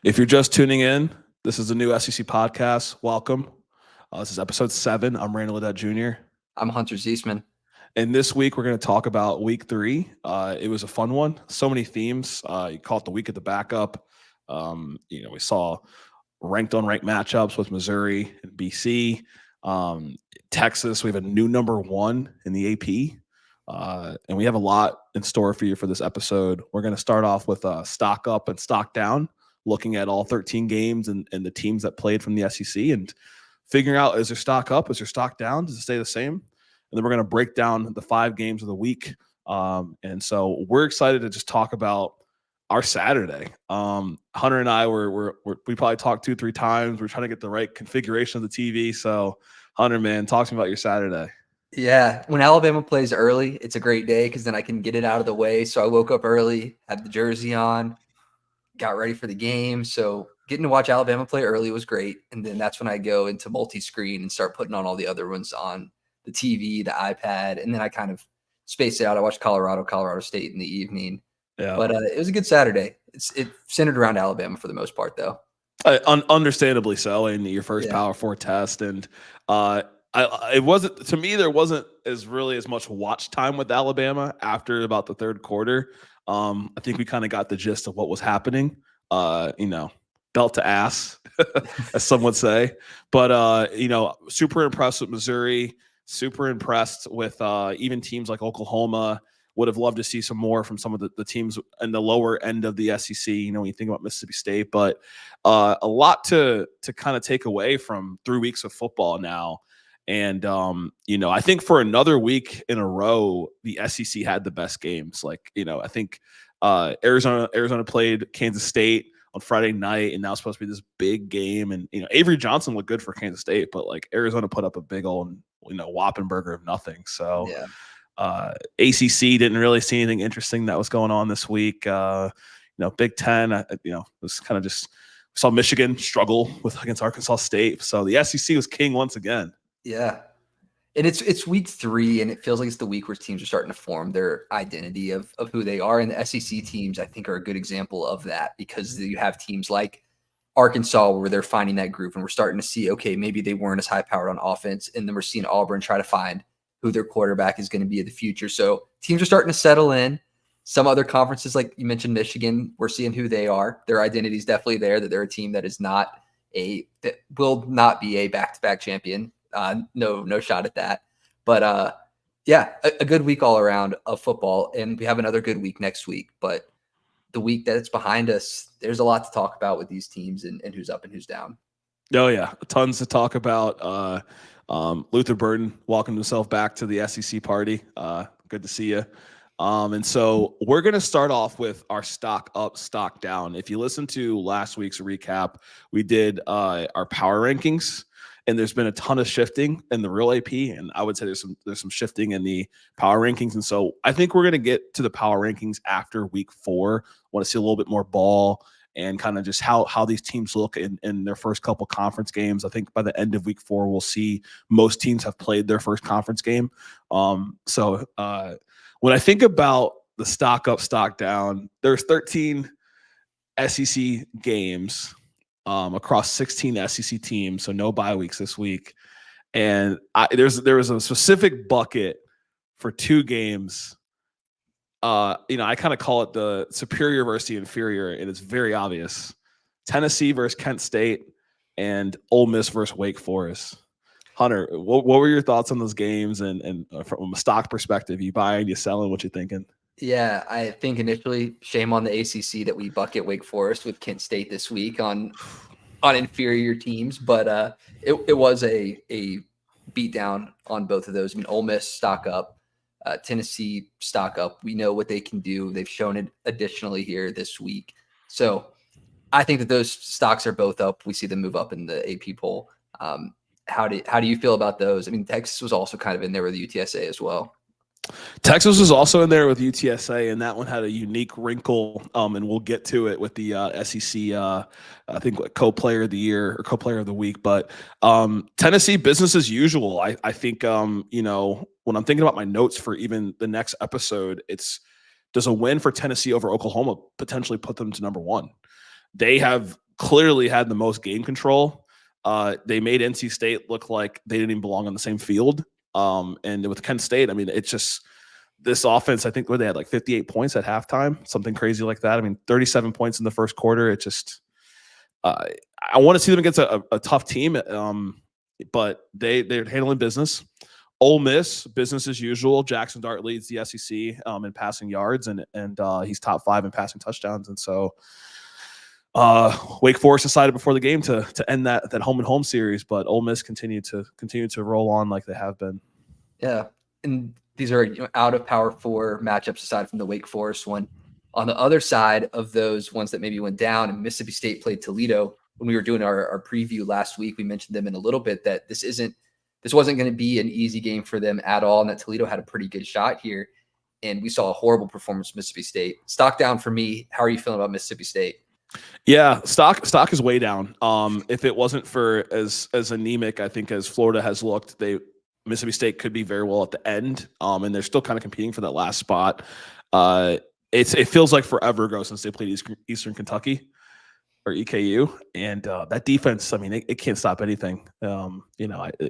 If you're just tuning in, this is a new SEC podcast. Welcome. This is episode 7. I'm Randall Ledet Jr. I'm Hunter Ziesman. And this week, we're going to talk about week 3. It was a fun one. So many themes. You call it the week of the backup. We saw ranked on ranked matchups with Missouri and BC. Texas, we have a new number 1 in the AP. And we have a lot in store for you for this episode. We're going to start off with stock up and stock down, looking at all 13 games and the teams that played from the SEC and figuring out, is there stock up? Is there stock down? Does it stay the same? And then we're going to break down the 5 games of the week. And so we're excited to just talk about our Saturday. Hunter and I we probably talked 2-3 times. We're trying to get the right configuration of the TV. So Hunter, man, talk to me about your Saturday. Yeah, when Alabama plays early, it's a great day because then I can get it out of the way. So I woke up early, had the jersey on, got ready for the game. So getting to watch Alabama play early was great. And then that's when I go into multi-screen and start putting on all the other ones on the TV, the iPad. And then I kind of spaced it out. I watched Colorado State in the evening. Yeah. But it was a good Saturday. It centered around Alabama for the most part, though. Understandably so, in your first Power 4 test. And it wasn't, to me, there wasn't as much watch time with Alabama after about the third quarter. I think we kind of got the gist of what was happening, belt to ass, as some would say. But, super impressed with Missouri, super impressed with even teams like Oklahoma. Would have loved to see some more from some of the teams in the lower end of the SEC, when you think about Mississippi State. But a lot to kind of take away from 3 weeks of football now. And, I think for another week in a row, the SEC had the best games. I think Arizona played Kansas State on Friday night, and now it's supposed to be this big game. And, Avery Johnson looked good for Kansas State, but Arizona put up a big old, Whoppenberger of nothing. So, yeah. ACC didn't really see anything interesting that was going on this week. Big Ten, was kind of just saw Michigan struggle against Arkansas State. So the SEC was king once again. Yeah. And it's week 3, and it feels like it's the week where teams are starting to form their identity of who they are. And the SEC teams, I think, are a good example of that, because you have teams like Arkansas where they're finding that groove, and we're starting to see, okay, maybe they weren't as high powered on offense. And then we're seeing Auburn try to find who their quarterback is going to be in the future. So teams are starting to settle in. Some other conferences, like you mentioned, Michigan, we're seeing who they are. Their identity is definitely there, that they're a team that will not be a back-to-back champion. No shot at that. But a good week all around of football, and we have another good week next week. But the week that it's behind us, there's a lot to talk about with these teams and who's up and who's down. Oh yeah, tons to talk about. Luther Burden welcomed himself back to the SEC party. Good to see you. And so we're going to start off with our stock up, stock down. If you listen to last week's recap, we did our power rankings, and there's been a ton of shifting in the real AP, and I would say there's some shifting in the power rankings. And so I think we're going to get to the power rankings after week 4. Want to see a little bit more ball and kind of just how these teams look in their first couple conference games. I think by the end of week 4, we'll see most teams have played their first conference game. So when I think about the stock up, stock down, there's 13 SEC games across 16 SEC teams, so no bye weeks this week. And there was a specific bucket for 2 games. I kind of call it the superior versus the inferior, and it's very obvious. Tennessee versus Kent State and Ole Miss versus Wake Forest. Hunter, what were your thoughts on those games? And from a stock perspective, you buying, you selling, what you thinking? Yeah, I think initially, shame on the ACC that we bucket Wake Forest with Kent State this week on inferior teams, but it was a beat down on both of those. I mean, Ole Miss stock up. Tennessee stock up. We know what they can do. They've shown it additionally here this week. So I think that those stocks are both up. We see them move up in the AP poll. How do you feel about those? I mean, Texas was also kind of in there with UTSA as well. Texas was also in there with UTSA, and that one had a unique wrinkle, and we'll get to it with the SEC, I think, co-player of the year or co-player of the week. But Tennessee, business as usual. I think, when I'm thinking about my notes for even the next episode, does a win for Tennessee over Oklahoma potentially put them to number 1? They have clearly had the most game control. They made NC State look like they didn't even belong on the same field. And with Kent State, I mean, it's just this offense. I think where they had like 58 points at halftime, something crazy like that. I mean, 37 points in the first quarter. It just I want to see them against a tough team, but they're handling business. Ole Miss, business as usual. Jackson Dart leads the SEC in passing yards, and he's top 5 in passing touchdowns. And so Wake Forest decided before the game to end that home and home series, but Ole Miss continue to roll on like they have been. Yeah, and these are out of Power 4 matchups aside from the Wake Forest one. On the other side of those ones that maybe went down, and Mississippi State played Toledo. When we were doing our preview last week, we mentioned them in a little bit that this wasn't going to be an easy game for them at all, and that Toledo had a pretty good shot here. And we saw a horrible performance from Mississippi State. Stock down for me. How are you feeling about Mississippi State? Yeah, stock is way down. If it wasn't for as anemic, I think, as Florida has looked, Mississippi State could be very well at the end. And they're still kind of competing for that last spot. It feels like forever ago since they played Eastern Kentucky or EKU, and that defense. I mean, it can't stop anything.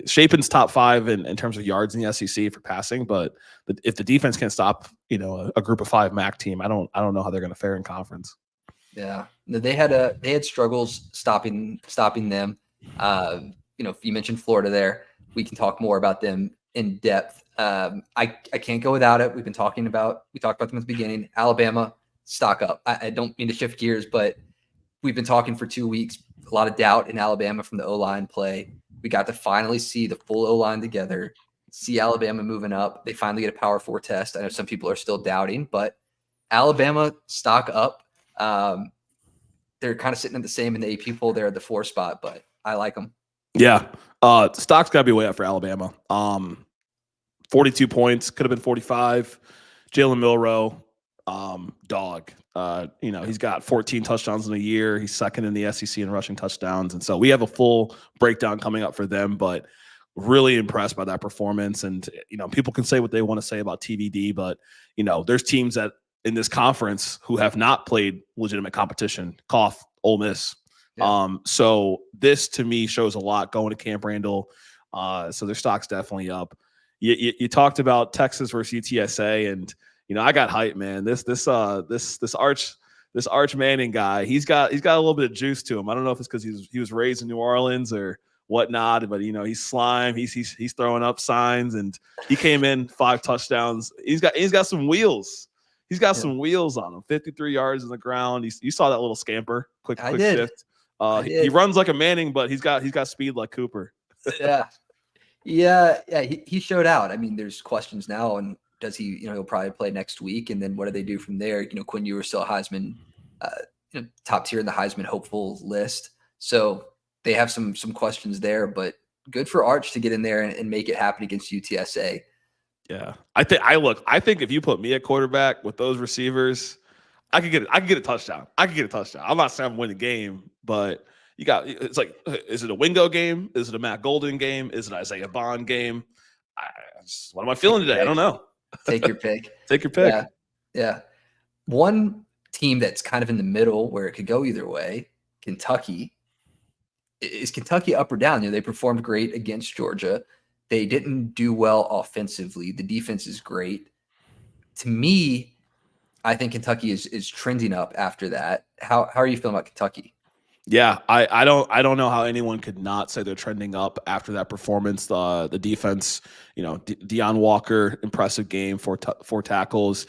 Chapin's top 5 in terms of yards in the SEC for passing, but if the defense can't stop, a group of 5 MAC team, I don't know how they're going to fare in conference. Yeah, they had struggles stopping them. You mentioned Florida there. We can talk more about them in depth. I can't go without it. We talked about them at the beginning. Alabama, stock up. I don't mean to shift gears, but we've been talking for 2 weeks. A lot of doubt in Alabama from the O-line play. We got to finally see the full O-line together, see Alabama moving up. They finally get a Power 4 test. I know some people are still doubting, but Alabama, stock up. They're kind of sitting at the same in the AP poll. They're at the 4 spot, but I like them. Yeah. Stock's got to be way up for Alabama. 42 points, could have been 45. Jalen Milroe, dog. He's got 14 touchdowns in a year. He's second in the SEC in rushing touchdowns. And so we have a full breakdown coming up for them, but really impressed by that performance. And, people can say what they want to say about TVD, but, there's teams that in this conference who have not played legitimate competition. Cough, Ole Miss. Yeah. So this to me shows a lot going to Camp Randall. So their stock's definitely up. You talked about Texas versus UTSA, and I got hype, man. This Arch Manning guy, he's got a little bit of juice to him. I don't know if it's because he was raised in New Orleans or whatnot, but he's slime. He's throwing up signs, and he came in 5 touchdowns. He's got some wheels. He's got some wheels on him. 53 yards in the ground. You saw that little scamper, quick shift. He runs like a Manning, but he's got speed like Cooper. Yeah. He showed out. I mean, there's questions now, and does he? He'll probably play next week, and then what do they do from there? Quinn Ewers still a Heisman, top tier in the Heisman hopeful list. So they have some questions there, but good for Arch to get in there and make it happen against UTSA. Yeah, I think if you put me at quarterback with those receivers, I could get a touchdown. I'm not saying I'm winning the game, but it's like, is it a Wingo game? Is it a Matt Golden game? Is it an Isaiah Bond game? What am I feeling today? I don't know. Take your pick. Take your pick. Yeah. One team that's kind of in the middle where it could go either way, Kentucky. Is Kentucky up or down? They performed great against Georgia. They didn't do well offensively. The defense is great. To me, I think Kentucky is trending up after that. How are you feeling about Kentucky? Yeah, I don't know how anyone could not say they're trending up after that performance. The defense, Deion Walker, impressive game, 4 tackles,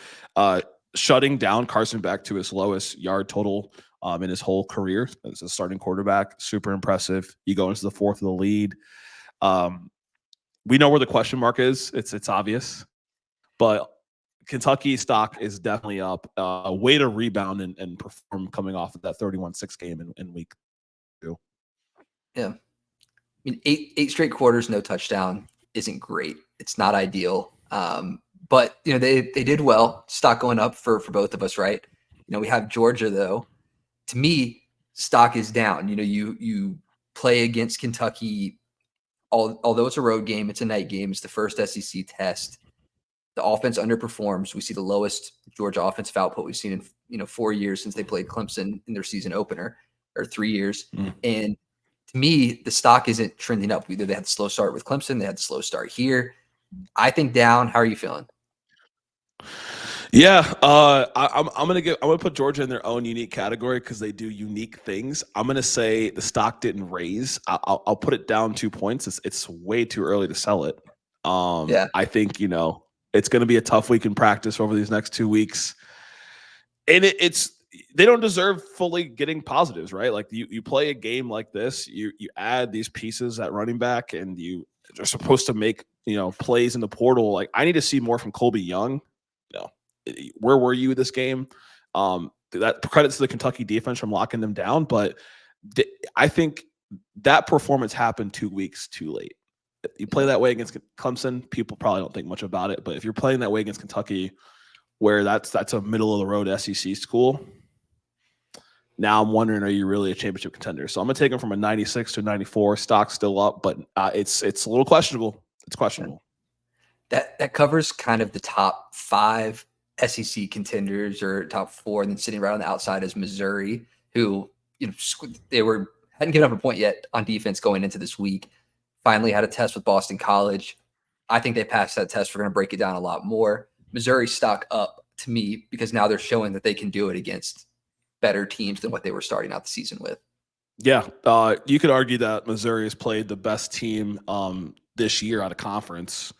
shutting down Carson Beck to his lowest yard total in his whole career as a starting quarterback. Super impressive. You go into the 4th of the lead. We know where the question mark is. It's obvious, but Kentucky stock is definitely up. Way to rebound and perform coming off of that 31-6 game in week 2. Yeah. I mean, eight straight quarters, no touchdown isn't great. It's not ideal. But they did well. Stock going up for both of us, right? We have Georgia though. To me, stock is down. You play against Kentucky. Although it's a road game, it's a night game. It's the first SEC test. The offense underperforms. We see the lowest Georgia offensive output we've seen in 4 years since they played Clemson in their season opener. or 3 years. Mm. And to me, the stock isn't trending up. Either they had the slow start with Clemson, they had the slow start here. I think down. How are you feeling? Yeah, I'm gonna put Georgia in their own unique category because they do unique things. I'm gonna say the stock didn't raise. I'll put it down 2 points. It's way too early to sell it. Yeah. I think it's gonna be a tough week in practice over these next 2 weeks, and it's they don't deserve fully getting positives, right? Like you play a game like this, you add these pieces at running back, and are supposed to make plays in the portal. Like I need to see more from Colby Young. You know, where were you this game? That credits to the Kentucky defense from locking them down, but I think that performance happened 2 weeks too late. If you play that way against Clemson, people probably don't think much about it. But if you're playing that way against Kentucky, where that's a middle of the road SEC school, now I'm wondering, are you really a championship contender? So I'm gonna take them from a 96 to a 94. Stock still up, but it's a little questionable. It's questionable. That covers kind of the top 5 SEC contenders or top 4, and then sitting right on the outside is Missouri, who they hadn't given up a point yet on defense going into this week. Finally had a test with Boston College. I think they passed that test. We're going to break it down a lot more. Missouri stock up to me because now they're showing that they can do it against better teams than what they were starting out the season with. Yeah, you could argue that Missouri has played the best team this year out of conference.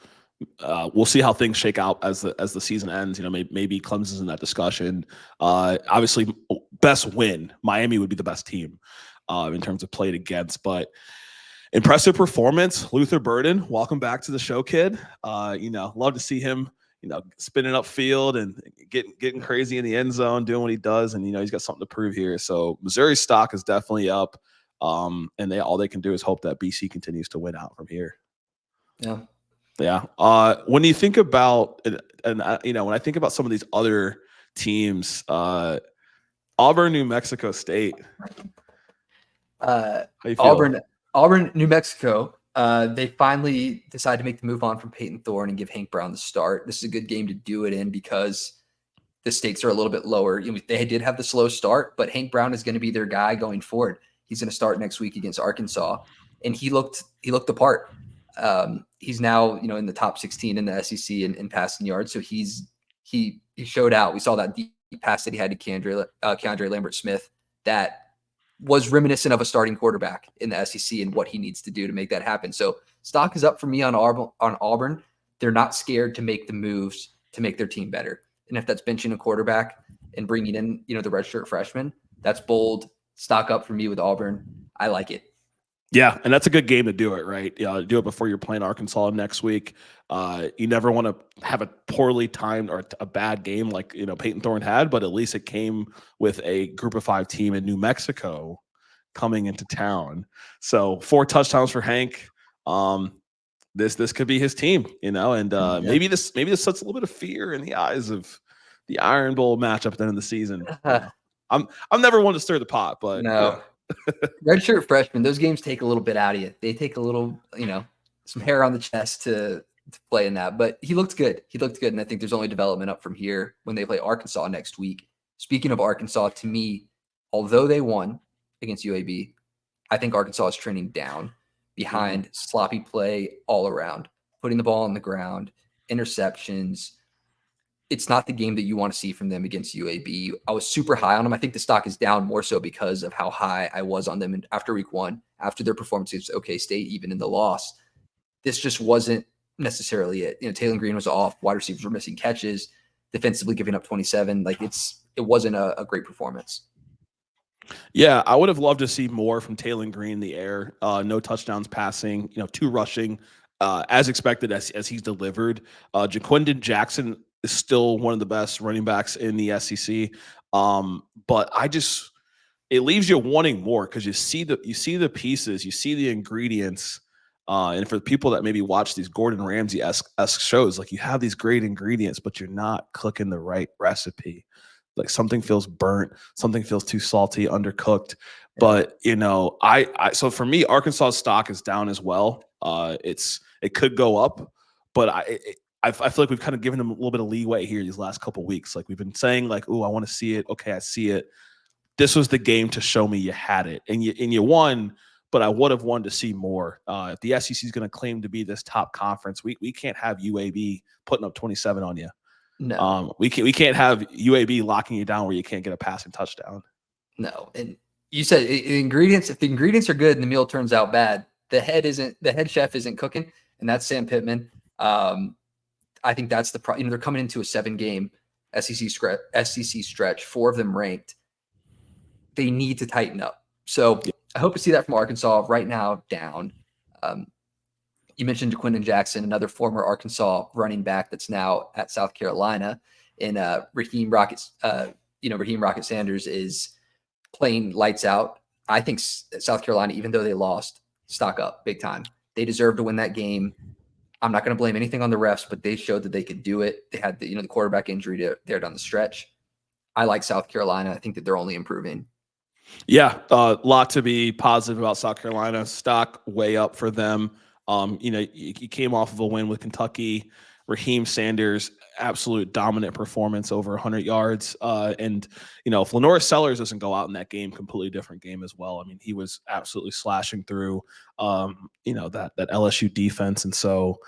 We'll see how things shake out as the season ends. Maybe Clemson's in that discussion. Obviously, best win. Miami would be the best team in terms of played against, but impressive performance. Luther Burden, welcome back to the show, kid. Love to see him. Spinning up field and getting crazy in the end zone, doing what he does, and he's got something to prove here. So Missouri's stock is definitely up, and all they can do is hope that BC continues to win out from here. Yeah. When you think about when I think about some of these other teams, Auburn, New Mexico State. How you feel? Auburn, New Mexico. They finally decided to make the move on from Peyton Thorne and give Hank Brown the start. This is a good game to do it in because the stakes are a little bit lower. They did have the slow start, but Hank Brown is going to be their guy going forward. He's going to start next week against Arkansas, and he looked the part. He's now in the top 16 in the SEC in passing yards, so he showed out. We saw that deep pass that he had to Keandre Lambert-Smith that was reminiscent of a starting quarterback in the SEC and what he needs to do to make that happen. So stock is up for me on Auburn. They're not scared to make the moves to make their team better. And if that's benching a quarterback and bringing in, the redshirt freshman, that's bold. Stock up for me with Auburn. I like it. Yeah, and that's a good game to do it, right? Do it before you're playing Arkansas next week. You never want to have a poorly timed or a bad game like Peyton Thorne had, but at least it came with a Group of 5 team in New Mexico coming into town. So 4 touchdowns for Hank. This could be his team, and maybe this sets a little bit of fear in the eyes of the Iron Bowl matchup at the end of the season. I'm never one to stir the pot, but no. Redshirt freshmen, those games take a little bit out of you. They take a little, some hair on the chest to play in that. But he looked good. And I think there's only development up from here when they play Arkansas next week. Speaking of Arkansas, to me, although they won against UAB, I think Arkansas is trending down behind sloppy play all around, putting the ball on the ground, interceptions. It's not the game that you want to see from them against UAB. I was super high on them. I think the stock is down more so because of how high I was on them after week 1, after their performance against OK State, even in the loss. This just wasn't necessarily it. Taylor Green was off. Wide receivers were missing catches, defensively giving up 27. It wasn't a great performance. Yeah, I would have loved to see more from Taylor Green in the air. No touchdowns passing, 2 rushing, as expected as he's delivered. Jaquindon Jackson is still one of the best running backs in the SEC. But it leaves you wanting more because you see the pieces, you see the ingredients. And for the people that maybe watch these Gordon Ramsay-esque shows, like you have these great ingredients, but you're not cooking the right recipe. Like something feels burnt, something feels too salty, undercooked. But so for me, Arkansas stock is down as well. It could go up, but I feel like we've kind of given them a little bit of leeway here these last couple of weeks. Like we've been saying, like, "Oh, I want to see it." Okay, I see it. this was the game to show me you had it, and you won. But I would have wanted to see more. If the SEC is going to claim to be this top conference, we can't have UAB putting up 27 on you. No, We can't have UAB locking you down where you can't get a passing touchdown. no. And you said ingredients. If the ingredients are good and the meal turns out bad, the head chef isn't cooking, and that's Sam Pittman. I think that's the problem. They're coming into a 7-game SEC stretch, 4 of them ranked. They need to tighten up. So I hope to see that from Arkansas. Right now, down. You mentioned Quinton Jackson, another former Arkansas running back that's now at South Carolina. And Raheem Rocket Sanders is playing lights out. I think South Carolina, even though they lost, stock up big time. They deserve to win that game. I'm not going to blame anything on the refs, but they showed that they could do it. They had the quarterback injury there down the stretch. I like South Carolina. I think that they're only improving. Yeah, a lot to be positive about South Carolina. Stock way up for them. You came off of a win with Kentucky. Raheem Sanders, absolute dominant performance, over 100 yards. And if Lenore Sellers doesn't go out in that game, completely different game as well. I mean, he was absolutely slashing through, that LSU defense. And so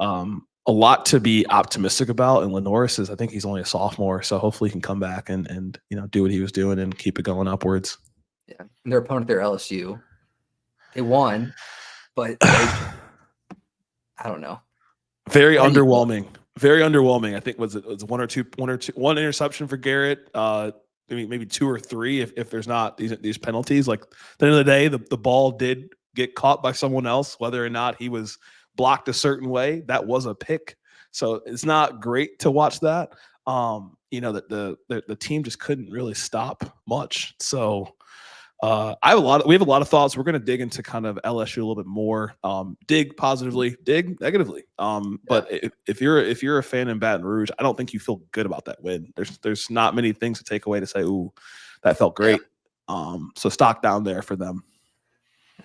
a lot to be optimistic about. And Lenore says, I think he's only a sophomore. So hopefully he can come back and do what he was doing and keep it going upwards. Yeah. And their opponent there, LSU, they won, but I don't know. Very underwhelming. Very underwhelming. I think was one interception for Garrett. Maybe 2 or 3 if there's not these penalties. Like at the end of the day, the ball did get caught by someone else, whether or not he was blocked a certain way. That was a pick. So it's not great to watch that. That the team just couldn't really stop much. So we have a lot of thoughts. We're going to dig into kind of LSU a little bit more. Dig positively, dig negatively. But if you're a fan in Baton Rouge, I don't think you feel good about that win. There's not many things to take away to say, ooh, that felt great. So stock down there for them.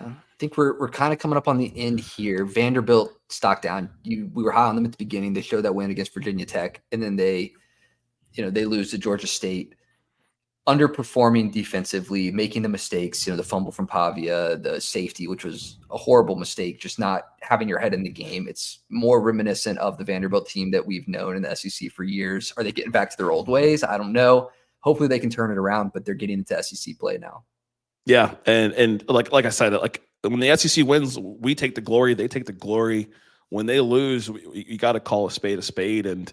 I think we're kind of coming up on the end here. Vanderbilt stock down. We were high on them at the beginning. They showed that win against Virginia Tech, and then they lose to Georgia State. Underperforming defensively, making the mistakes, the fumble from Pavia, the safety, which was a horrible mistake, just not having your head in the game. It's more reminiscent of the Vanderbilt team that we've known in the SEC for years. Are they getting back to their old ways? I don't know. Hopefully they can turn it around, but they're getting into SEC play now. Yeah, and like I said, like when the SEC wins, we take the glory, they take the glory. When they lose, you got to call a spade, and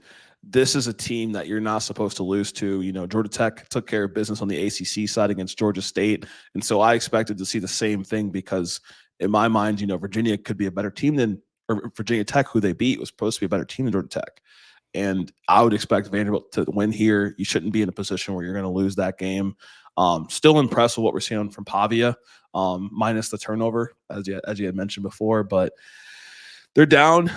this is a team that you're not supposed to lose to. Georgia Tech took care of business on the ACC side against Georgia State. And so I expected to see the same thing because in my mind, Virginia could be a better team or Virginia Tech, who they beat, was supposed to be a better team than Georgia Tech. And I would expect Vanderbilt to win here. You shouldn't be in a position where you're going to lose that game. Still impressed with what we're seeing from Pavia, minus the turnover, as you had mentioned before, but they're down.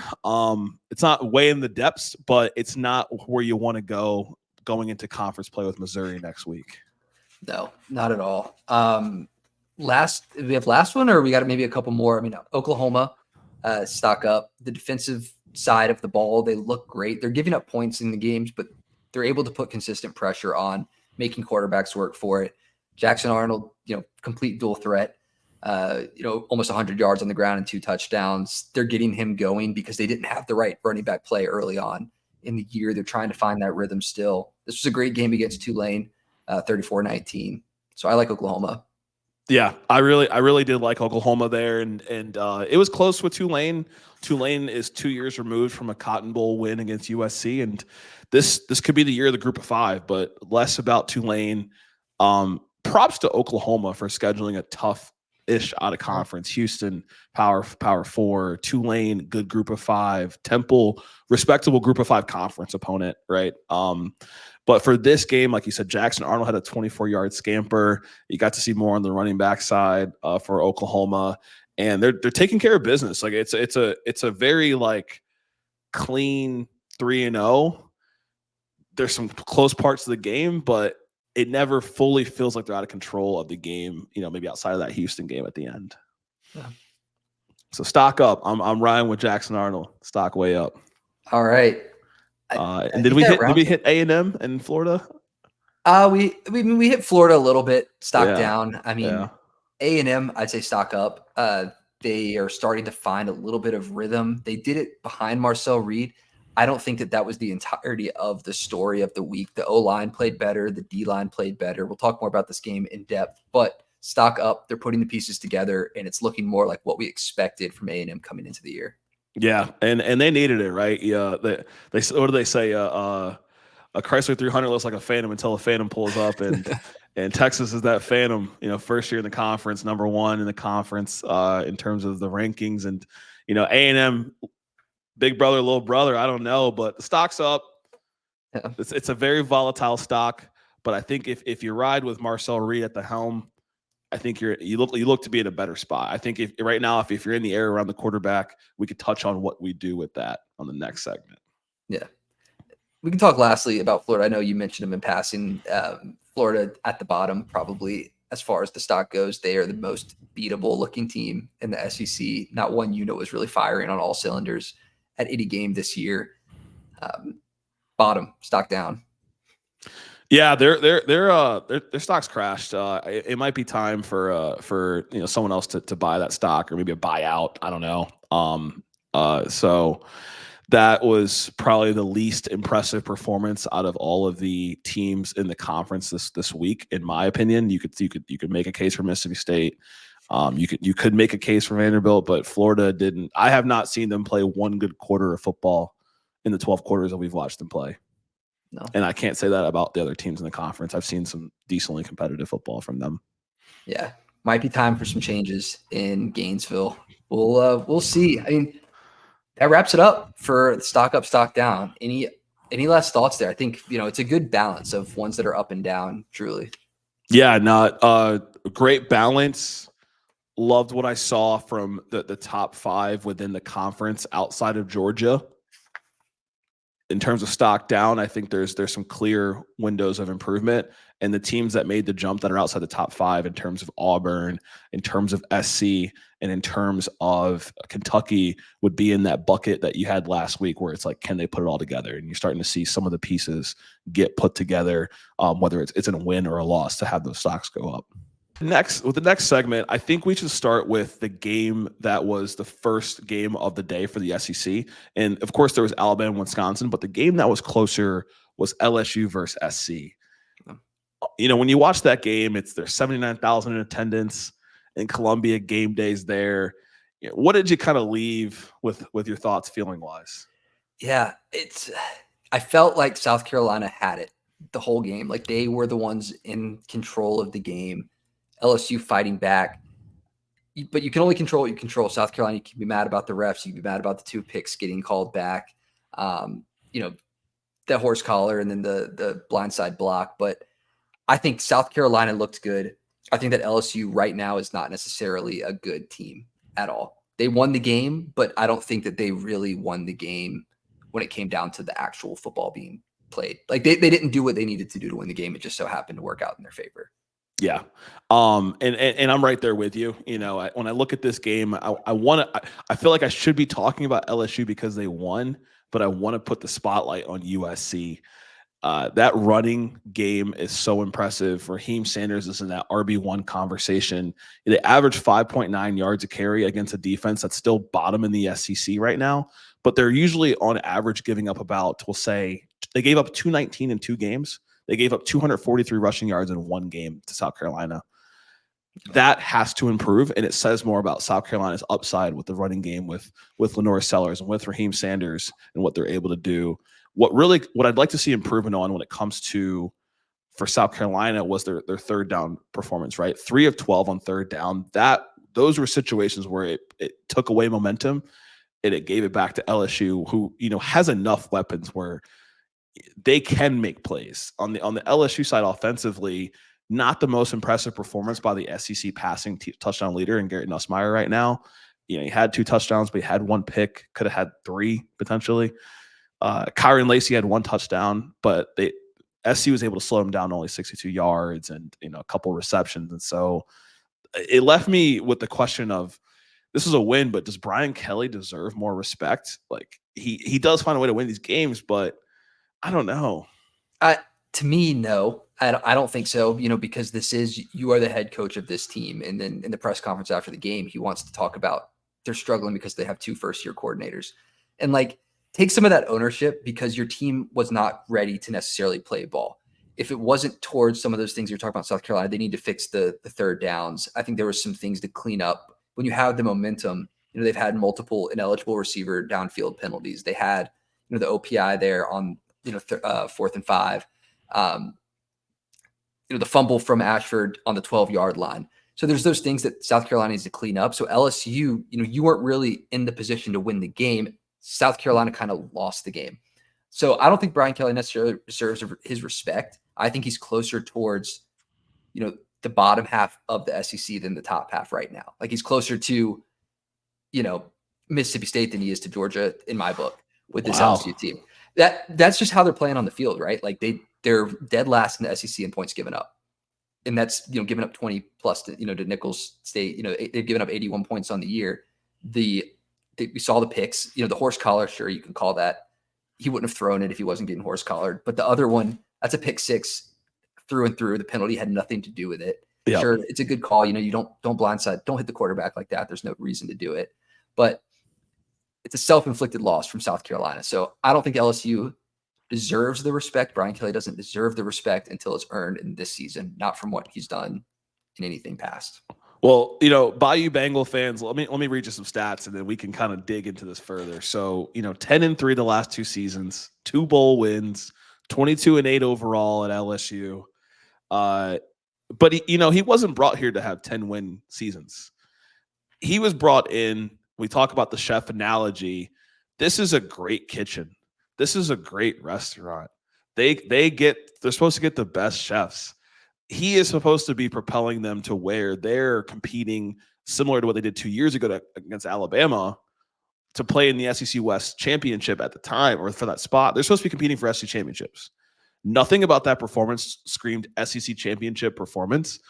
It's not way in the depths, but it's not where you want to go going into conference play with Missouri next week. No, not at all. We have last one, or we got maybe a couple more. I mean, Oklahoma stock up. The defensive side of the ball, they look great. They're giving up points in the games, but they're able to put consistent pressure on, making quarterbacks work for it. Jackson Arnold, complete dual threat. Almost 100 yards on the ground and 2 touchdowns. They're getting him going because they didn't have the right running back play early on in the year. They're trying to find that rhythm still. This was a great game against Tulane, 34-19. So I like Oklahoma. Yeah, I really did like Oklahoma there, and it was close with Tulane. Tulane is 2 years removed from a Cotton Bowl win against USC, and this could be the year of the Group of 5, but less about Tulane. Props to Oklahoma for scheduling a tough-ish out of conference. Houston, Power 4, Tulane, good Group of 5, Temple, respectable Group of 5 conference opponent, right? But for this game, like you said, Jackson Arnold had a 24-yard scamper. You got to see more on the running back side for Oklahoma, and they're taking care of business. Like it's a very like clean 3-0. There's some close parts of the game, but it never fully feels like they're out of control of the game. Maybe outside of that Houston game at the end. Yeah. So stock up. I'm riding with Jackson Arnold. Stock way up. All right. And did we hit A&M in Florida? We hit Florida a little bit, stock Yeah, down. I yeah. mean, A&M, I'd say stock up. They are starting to find a little bit of rhythm. They did it behind Marcel Reed. I don't think that was the entirety of the story of the week. The O-line played better. The D-line played better. We'll talk more about this game in depth, but stock up. They're putting the pieces together, and it's looking more like what we expected from A&M coming into the year. Yeah, and they needed it, right? Yeah, they what do they say? A Chrysler 300 looks like a Phantom until a Phantom pulls up, and Texas is that Phantom. First year in the conference, number one in the conference in terms of the rankings, and A&M, big brother, little brother. I don't know, but the stock's up. Yeah. It's a very volatile stock, but I think if you ride with Marcel Reed at the helm, I think you look to be in a better spot. I think if right now, if you're in the area around the quarterback, we could touch on what we do with that on the next segment. Yeah. We can talk lastly about Florida. I know you mentioned them in passing. Florida at the bottom, probably as far as the stock goes. They are the most beatable looking team in the SEC. Not one unit was really firing on all cylinders at any game this year. Bottom, stock down. Yeah, their stock's crashed. It might be time for someone else to buy that stock, or maybe a buyout. I don't know. So that was probably the least impressive performance out of all of the teams in the conference this week, in my opinion. You could make a case for Mississippi State. You could make a case for Vanderbilt, but Florida didn't. I have not seen them play one good quarter of football in the 12 quarters that we've watched them play. No. And I can't say that about the other teams in the conference. I've seen some decently competitive football from them. Yeah, might be time for some changes in Gainesville. We'll see. I mean, that wraps it up for stock up, stock down. Any last thoughts there? I think it's a good balance of ones that are up and down. Truly. Yeah, not great balance. Loved what I saw from the top five within the conference outside of Georgia. In terms of stock down, I think there's some clear windows of improvement, and the teams that made the jump that are outside the top five in terms of Auburn, in terms of SC, and in terms of Kentucky would be in that bucket that you had last week, where it's like, can they put it all together? And you're starting to see some of the pieces get put together, whether it's in a win or a loss, to have those stocks go up. With the next segment, I think we should start with the game that was the first game of the day for the SEC. And of course, there was Alabama and Wisconsin, but the game that was closer was LSU versus SC. When you watch that game, there's 79,000 in attendance in Columbia, game days there. What did you kind of leave with your thoughts feeling wise? Yeah, I felt like South Carolina had it the whole game. Like they were the ones in control of the game. LSU fighting back. But you can only control what you control. South Carolina, you can be mad about the refs. You can be mad about the 2 picks getting called back. The horse collar and then the blindside block. But I think South Carolina looked good. I think that LSU right now is not necessarily a good team at all. They won the game, but I don't think that they really won the game when it came down to the actual football being played. Like they didn't do what they needed to do to win the game. It just so happened to work out in their favor. Yeah. And I'm right there with you. When I look at this game, I feel like I should be talking about LSU because they won, but I want to put the spotlight on USC. That running game is so impressive. Raheem Sanders is in that RB1 conversation. They average 5.9 yards a carry against a defense that's still bottom in the SEC right now, but they're usually on average giving up about, we'll say, they gave up 219 in 2 games. They gave up 243 rushing yards in 1 game to South Carolina. That has to improve, and it says more about South Carolina's upside with the running game with Lenore Sellers and with Raheem Sanders and what they're able to do. What I'd like to see improvement on when it comes to for South Carolina was their third down performance, right? 3 of 12 on third down. Those were situations where it took away momentum and it gave it back to LSU, who has enough weapons where they can make plays. On the LSU side offensively, not the most impressive performance by the SEC passing touchdown leader in Garrett Nussmeier right now. He had 2 touchdowns, but he had 1 pick, could have had 3 potentially. Kyron Lacey had 1 touchdown, but SC was able to slow him down to only 62 yards and a couple receptions. And so it left me with the question of, this is a win, but does Brian Kelly deserve more respect? Like he does find a way to win these games, but I don't know. To me, no, I don't think so. Because you are the head coach of this team, and then in the press conference after the game, he wants to talk about they're struggling because they have 2 first-year coordinators, and like take some of that ownership because your team was not ready to necessarily play ball. If it wasn't towards some of those things you're talking about, South Carolina, they need to fix the third downs. I think there was some things to clean up when you have the momentum. They've had multiple ineligible receiver downfield penalties. They had the OPI there on 4th and 5. The fumble from Ashford on the 12-yard line. So there's those things that South Carolina needs to clean up. So LSU, you weren't really in the position to win the game. South Carolina kind of lost the game. So I don't think Brian Kelly necessarily deserves his respect. I think he's closer towards, the bottom half of the SEC than the top half right now. Like he's closer to, Mississippi State than he is to Georgia in my book with this LSU team. That's just how they're playing on the field, right? Like they're dead last in the SEC in points given up. And that's, giving up 20 plus to Nicholls State. They've given up 81 points on the year. We saw the picks, the horse collar. Sure, you can call that. He wouldn't have thrown it if he wasn't getting horse collared. But the other one, that's a pick 6 through and through. The penalty had nothing to do with it. Yep. Sure, it's a good call. You don't blindside, don't hit the quarterback like that. There's no reason to do it. But it's a self-inflicted loss from South Carolina. So I don't think LSU deserves the respect. Brian Kelly doesn't deserve the respect until it's earned in this season, not from what he's done in anything past. Well, Bayou Bengal fans, let me read you some stats and then we can kind of dig into this further. So, 10-3 the last 2 seasons, 2 bowl wins, 22-8 overall at LSU. But he wasn't brought here to have 10-win seasons. He was brought in. We talk about the chef analogy. This is a great kitchen. This is a great restaurant. They're supposed to get the best chefs. He is supposed to be propelling them to where they're competing similar to what they did 2 years ago against Alabama to play in the SEC West championship at the time, or for that spot. They're supposed to be competing for SEC championships. Nothing about that performance screamed SEC championship performance.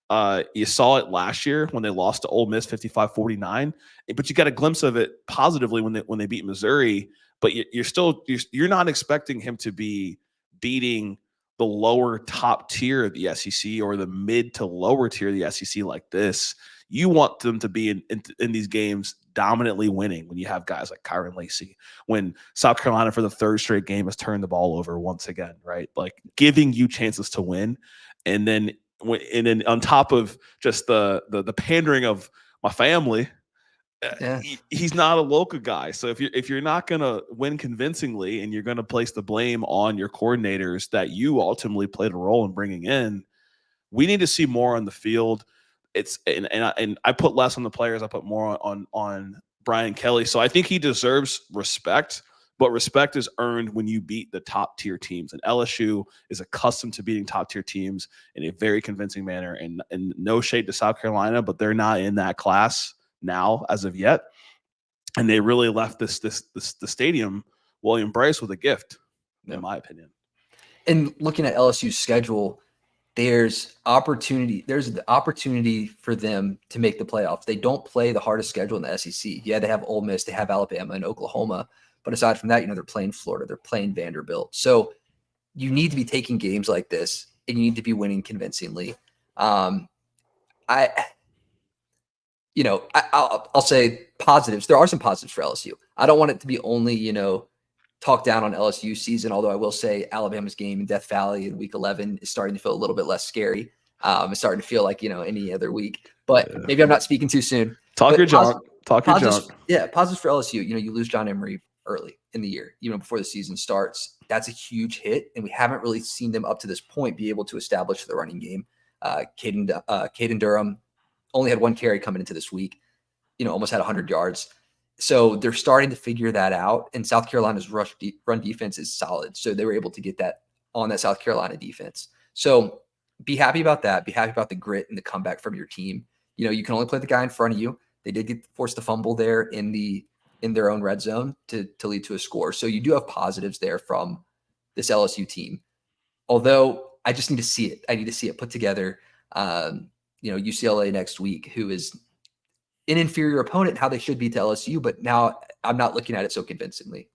You saw it last year when they lost to Ole Miss 55-49, but you got a glimpse of it positively when they beat Missouri. But you're not expecting him to be beating the lower top tier of the SEC or the mid to lower tier of the SEC like this. You want them to be in these games dominantly winning when you have guys like Kyron Lacey, when South Carolina for the 3rd straight game has turned the ball over once again, right? Like giving you chances to win. And then on top of just the pandering of my family, yeah. He's not a local guy. So if you're not going to win convincingly and you're going to place the blame on your coordinators that you ultimately played a role in bringing in, we need to see more on the field. And I put less on the players. I put more on Brian Kelly. So I think he deserves respect, but respect is earned when you beat the top tier teams. And LSU is accustomed to beating top tier teams in a very convincing manner. And no shade to South Carolina, but they're not in that class now as of yet. And they really left the stadium, William Bryce, with a gift, in my opinion. And looking at LSU's schedule, there's the opportunity for them to make the playoffs. They don't play the hardest schedule in the SEC. Yeah, they have Ole Miss, they have Alabama and Oklahoma. But aside from that, they're playing Florida, they're playing Vanderbilt. So you need to be taking games like this and you need to be winning convincingly. I'll say positives. There are some positives for LSU. I don't want it to be only, talk down on LSU season, although I will say Alabama's game in Death Valley in week 11 is starting to feel a little bit less scary. It's starting to feel like, any other week. But maybe I'm not speaking too soon. Talk your junk. Yeah, positives for LSU. You lose John Emery early in the year, before the season starts. That's a huge hit, and we haven't really seen them up to this point be able to establish the running game. Caden Durham only had 1 carry coming into this week, almost had 100 yards. So they're starting to figure that out, and South Carolina's run defense is solid. So they were able to get that on that South Carolina defense. So be happy about that. Be happy about the grit and the comeback from your team. You can only play the guy in front of you. They did get forced to fumble there in their own red zone to lead to a score. So you do have positives there from this LSU team. Although I just need to see it. I need to see it put together. UCLA next week, who is an inferior opponent, how they should be to LSU, but now I'm not looking at it so convincingly.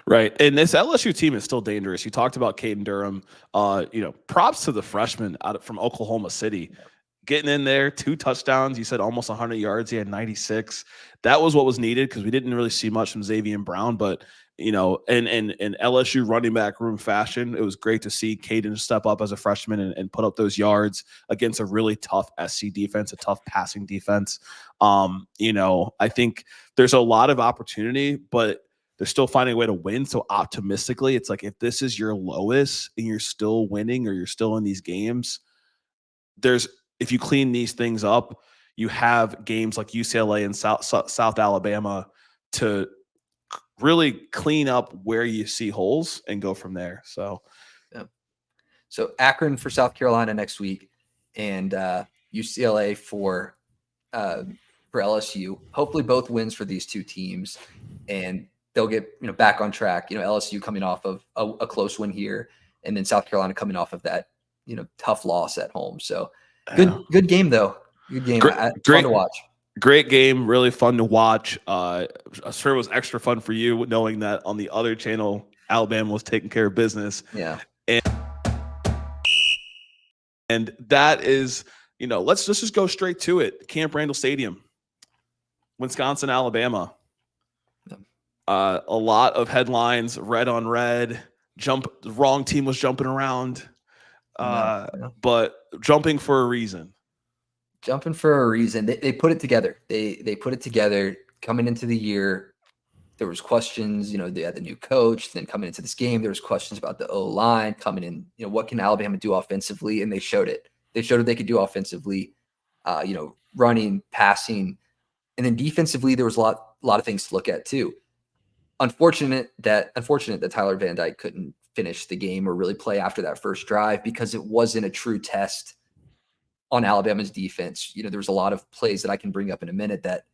Right. And this LSU team is still dangerous. You talked about Caden Durham. Props to the freshman from Oklahoma City. Getting in there, 2 touchdowns. You said almost 100 yards. He had 96. That was what was needed because we didn't really see much from Xavier Brown. But, in LSU running back room fashion, it was great to see Caden step up as a freshman and put up those yards against a really tough SC defense, a tough passing defense. I think there's a lot of opportunity, but they're still finding a way to win. So optimistically, it's like if this is your lowest and you're still winning or you're still in these games, if you clean these things up, you have games like UCLA and South Alabama to really clean up where you see holes and go from there. So, yeah. So Akron for South Carolina next week, and UCLA for LSU. Hopefully, both wins for these two teams, and they'll get back on track. LSU coming off of a close win here, and then South Carolina coming off of that tough loss at home. So good game though. Good game. Great, fun to watch. Great game, really fun to watch. I'm sure it was extra fun for you knowing that on the other channel, Alabama was taking care of business. Yeah. And that is, let's just go straight to it. Camp Randall Stadium, Wisconsin, Alabama. Yeah. A lot of headlines, red on red. The wrong team was jumping around, but jumping for a reason. Jumping for a reason. They put it together. They put it together coming into the year. There was questions, they had the new coach. Then coming into this game, there was questions about the O-line coming in. What can Alabama do offensively? And they showed it. They showed what they could do offensively, running, passing. And then defensively, there was a lot of things to look at too. Unfortunate that Tyler Van Dyke couldn't finish the game or really play after that first drive because it wasn't a true test on Alabama's defense. There was a lot of plays that I can bring up in a minute that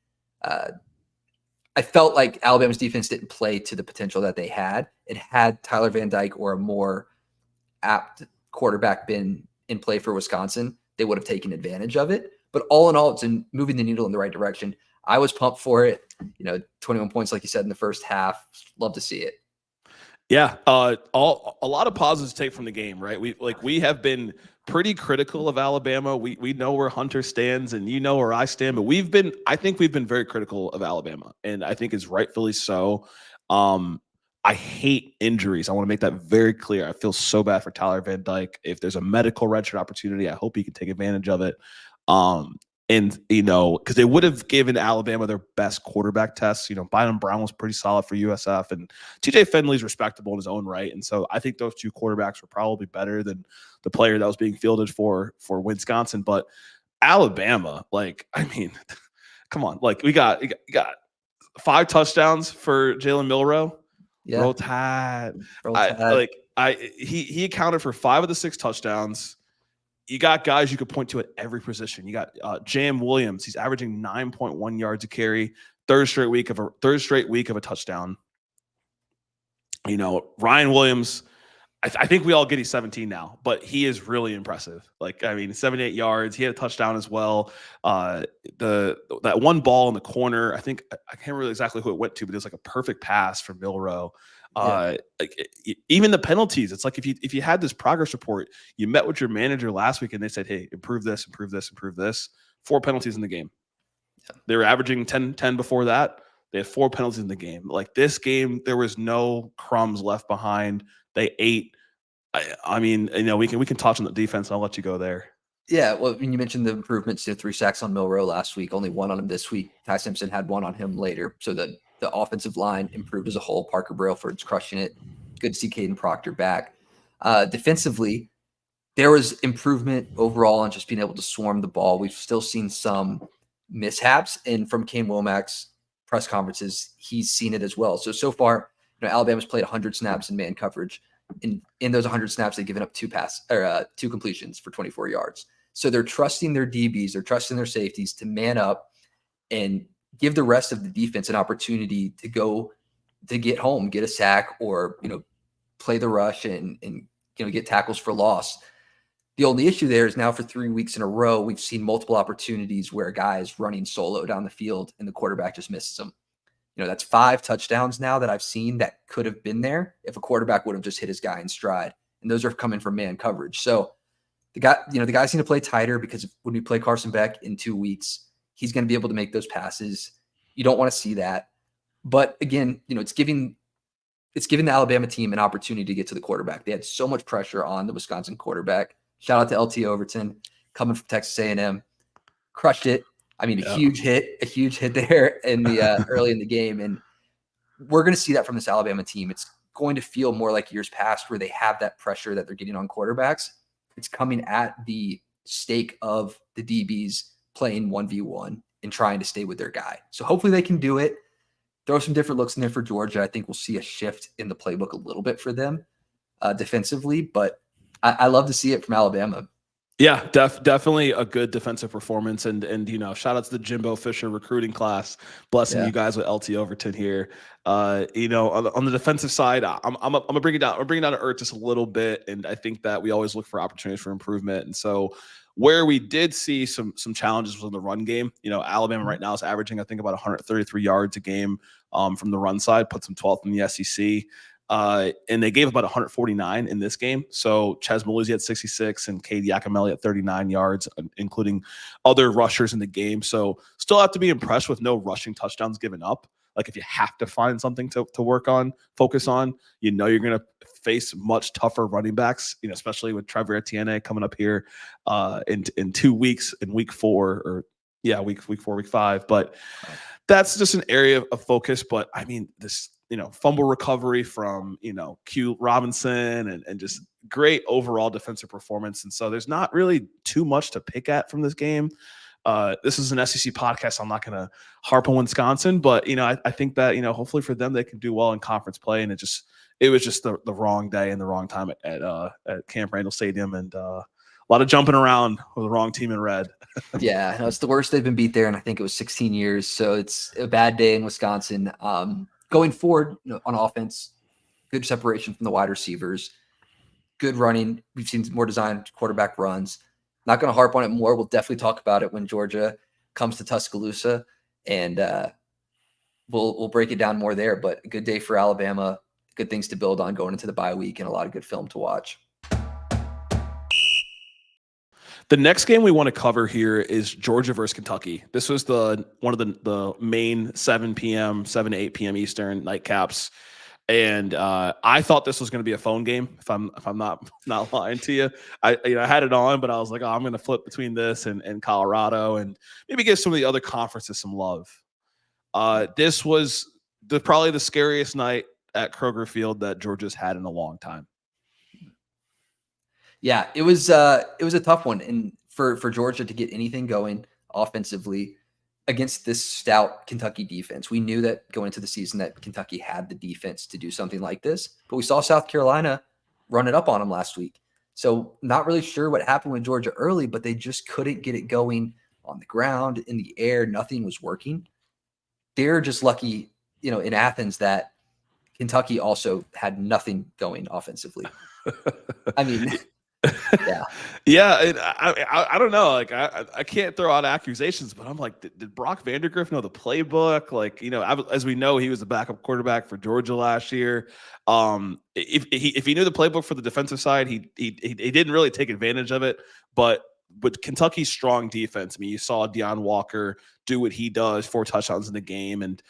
I felt like Alabama's defense didn't play to the potential that they had. It had Tyler Van Dyke or a more apt quarterback been in play for Wisconsin, they would have taken advantage of it. But all in all, it's moving the needle in the right direction. I was pumped for it. 21 points, like you said, in the first half. Love to see it. Yeah, a lot of positives to take from the game, right? We have been pretty critical of Alabama. We know where Hunter stands, and where I stand, but I think we've been very critical of Alabama, and I think it's rightfully so. I hate injuries. I want to make that very clear. I feel so bad for Tyler Van Dyke. If there's a medical redshirt opportunity, I hope he can take advantage of it. Because they would have given Alabama their best quarterback tests. Bynum Brown was pretty solid for USF, and TJ Finley's respectable in his own right. And so I think those two quarterbacks were probably better than the player that was being fielded for Wisconsin. But Alabama, come on, we got 5 touchdowns for Jalen Milroe. Yeah. Roll Tide. He accounted for 5 of the 6 touchdowns. You got guys you could point to at every position. You got Jam Williams. He's averaging 9.1 yards a carry. Third straight week of a touchdown. Ryan Williams. I think we all get he's 17 now, but he is really impressive. 78 yards. He had a touchdown as well. That one ball in the corner. I think I can't remember exactly who it went to, but it was a perfect pass from Milroe. Even the penalties, it's like if you had this progress report, you met with your manager last week and they said, hey, improve this, improve this, improve this. 4 penalties in the game. They were averaging 10 before that. They had 4 penalties in the game. This game, there was no crumbs left behind. They ate. We can touch on the defense. I'll let you go there. Yeah, well, you mentioned the improvements. 3 sacks on Milroe last week, only 1 on him this week. Ty Simpson had 1 on him later. So the offensive line improved as a whole. Parker Brailford's crushing it. Good to see Caden Proctor back. Defensively, there was improvement overall on just being able to swarm the ball. We've still seen some mishaps, and from Kane Womack's press conferences, he's seen it as well. So far, Alabama's played 100 snaps in man coverage. In those 100 snaps, they've given up 2 completions for 24 yards. So they're trusting their DBs, they're trusting their safeties to man up and give the rest of the defense an opportunity to go to get home, get a sack, or play the rush and get tackles for loss. The only issue there is now for 3 weeks in a row, we've seen multiple opportunities where a guy is running solo down the field and the quarterback just misses him. That's 5 touchdowns now that I've seen that could have been there if a quarterback would have just hit his guy in stride. And those are coming from man coverage. So the guys need to play tighter, because when we play Carson Beck in 2 weeks, he's going to be able to make those passes. You don't want to see that. But again, it's giving the Alabama team an opportunity to get to the quarterback. They had so much pressure on the Wisconsin quarterback. Shout out to LT Overton, coming from Texas A&M, crushed it. I mean, a huge hit there in the early in the game. And we're going to see that from this Alabama team. It's going to feel more like years past, where they have that pressure that they're getting on quarterbacks. It's coming at the stake of the DBs playing 1v1 and trying to stay with their guy. So hopefully they can do it. Throw some different looks in there for Georgia. I think we'll see a shift in the playbook a little bit for them defensively, but I love to see it from Alabama. Yeah, definitely a good defensive performance, and shout out to the Jimbo Fisher recruiting class, blessing you guys with LT Overton here. On the defensive side, I'm gonna bring it down. I'm bringing it down to earth just a little bit, and I think that we always look for opportunities for improvement. And so, where we did see some challenges was in the run game. Alabama right now is averaging, I think, about 133 yards a game from the run side, puts them 12th in the SEC. And they gave about 149 in this game. So Ches Maluzzi had 66 and Cade Yakimelli at 39 yards, including other rushers in the game. So still have to be impressed with no rushing touchdowns given up. Like, if you have to find something to work on, focus on, you're going to face much tougher running backs, especially with Trevor Etienne coming up here in 2 weeks, in week 4, week 4, week 5. But that's just an area of focus. But I mean, this, fumble recovery from, Q Robinson and just great overall defensive performance. And so there's not really too much to pick at from this game. This is an SEC podcast. I'm not going to harp on Wisconsin, but, I think that, hopefully for them, they can do well in conference play. And it was just the wrong day and the wrong time at Camp Randall Stadium. And a lot of jumping around with the wrong team in red. Yeah, no, it's the worst they've been beat there. And I think it was 16 years. So it's a bad day in Wisconsin. Going forward, on offense, good separation from the wide receivers, good running. We've seen more designed quarterback runs. Not going to harp on it more. We'll definitely talk about it when Georgia comes to Tuscaloosa, and we'll break it down more there. But a good day for Alabama, good things to build on going into the bye week, and a lot of good film to watch. The next game we want to cover here is Georgia versus Kentucky. This was one of the main 7 to 8 p.m. Eastern nightcaps, and I thought this was going to be a phone game. If I'm not lying to you, I had it on, but I was like, I'm going to flip between this and Colorado, and maybe give some of the other conferences some love. This was probably the scariest night at Kroger Field that Georgia's had in a long time. Yeah, it was a tough one, and for Georgia to get anything going offensively against this stout Kentucky defense. We knew that going into the season that Kentucky had the defense to do something like this, but we saw South Carolina run it up on them last week. So not really sure what happened with Georgia early, but they just couldn't get it going on the ground, in the air. Nothing was working. They're just lucky, in Athens, that Kentucky also had nothing going offensively. I mean, yeah. I don't know. Like, I can't throw out accusations, but I'm like, did Brock Vandagriff know the playbook? Like, as we know, he was the backup quarterback for Georgia last year. If he knew the playbook for the defensive side, he didn't really take advantage of it. But with Kentucky's strong defense, I mean, you saw Deion Walker do what he does, 4 touchdowns in the game. And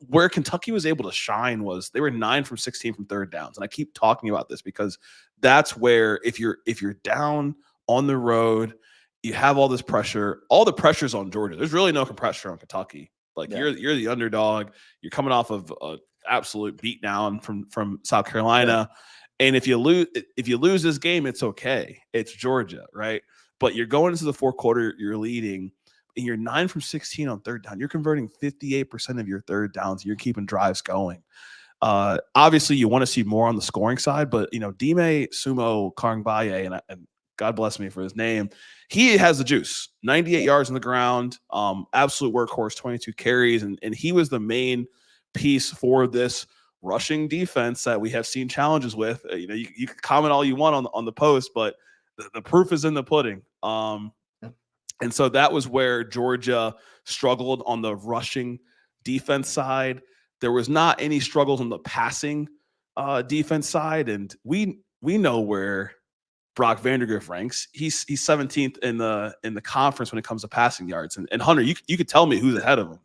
where Kentucky was able to shine was they were 9 from 16 from third downs. And I keep talking about this because that's where if you're down on the road, you have all this pressure. All the pressure's on Georgia. There's really no pressure on Kentucky. Like, you're the underdog. You're coming off of an absolute beatdown from South Carolina. Yeah. And if you lose this game, it's okay. It's Georgia, right? But you're going into the fourth quarter, you're leading, and you're 9 from 16 on third down. You're converting 58% of your third downs. You're keeping drives going. Obviously, you want to see more on the scoring side, but Dime Sumo Karngbaye, and God bless me for his name, he has the juice. 98 yards on the ground, absolute workhorse, 22 carries, and he was the main piece for this rushing defense that we have seen challenges with. You can comment all you want on the post, but the proof is in the pudding. And so that was where Georgia struggled on the rushing defense side. there was not any struggles on the passing defense side, and we know where Brock Vandergriff ranks. He's 17th in the conference when it comes to passing yards. And Hunter, you could tell me who's ahead of him.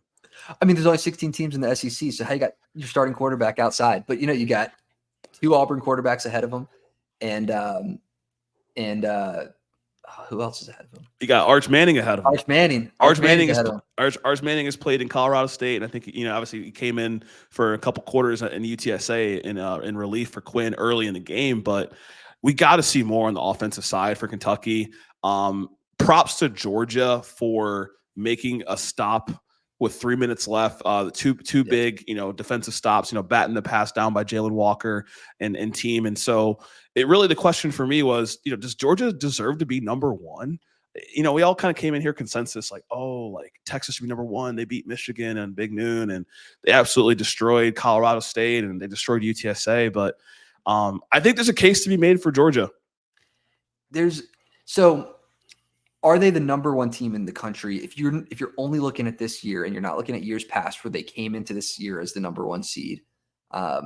I mean, there's only 16 teams in the SEC, so how you got your starting quarterback outside? But you got 2 Auburn quarterbacks ahead of him, and who else is ahead of him? You got Arch Manning ahead of him. Arch Manning Arch Manning has played in Colorado State, and I think obviously he came in for a couple quarters in UTSA in relief for Quinn early in the game. But we got to see more on the offensive side for Kentucky. Props to Georgia for making a stop with 3 minutes left. The two big defensive stops. Batting the pass down by Jalen Walker and team. And so the question for me was, does Georgia deserve to be number one? We all kind of came in here consensus like Texas should be number one. They beat Michigan on Big Noon, and they absolutely destroyed Colorado State, and they destroyed UTSA. But I think there's a case to be made for Georgia. Are they the number one team in the country? If you're only looking at this year and you're not looking at years past where they came into this year as the number one seed, I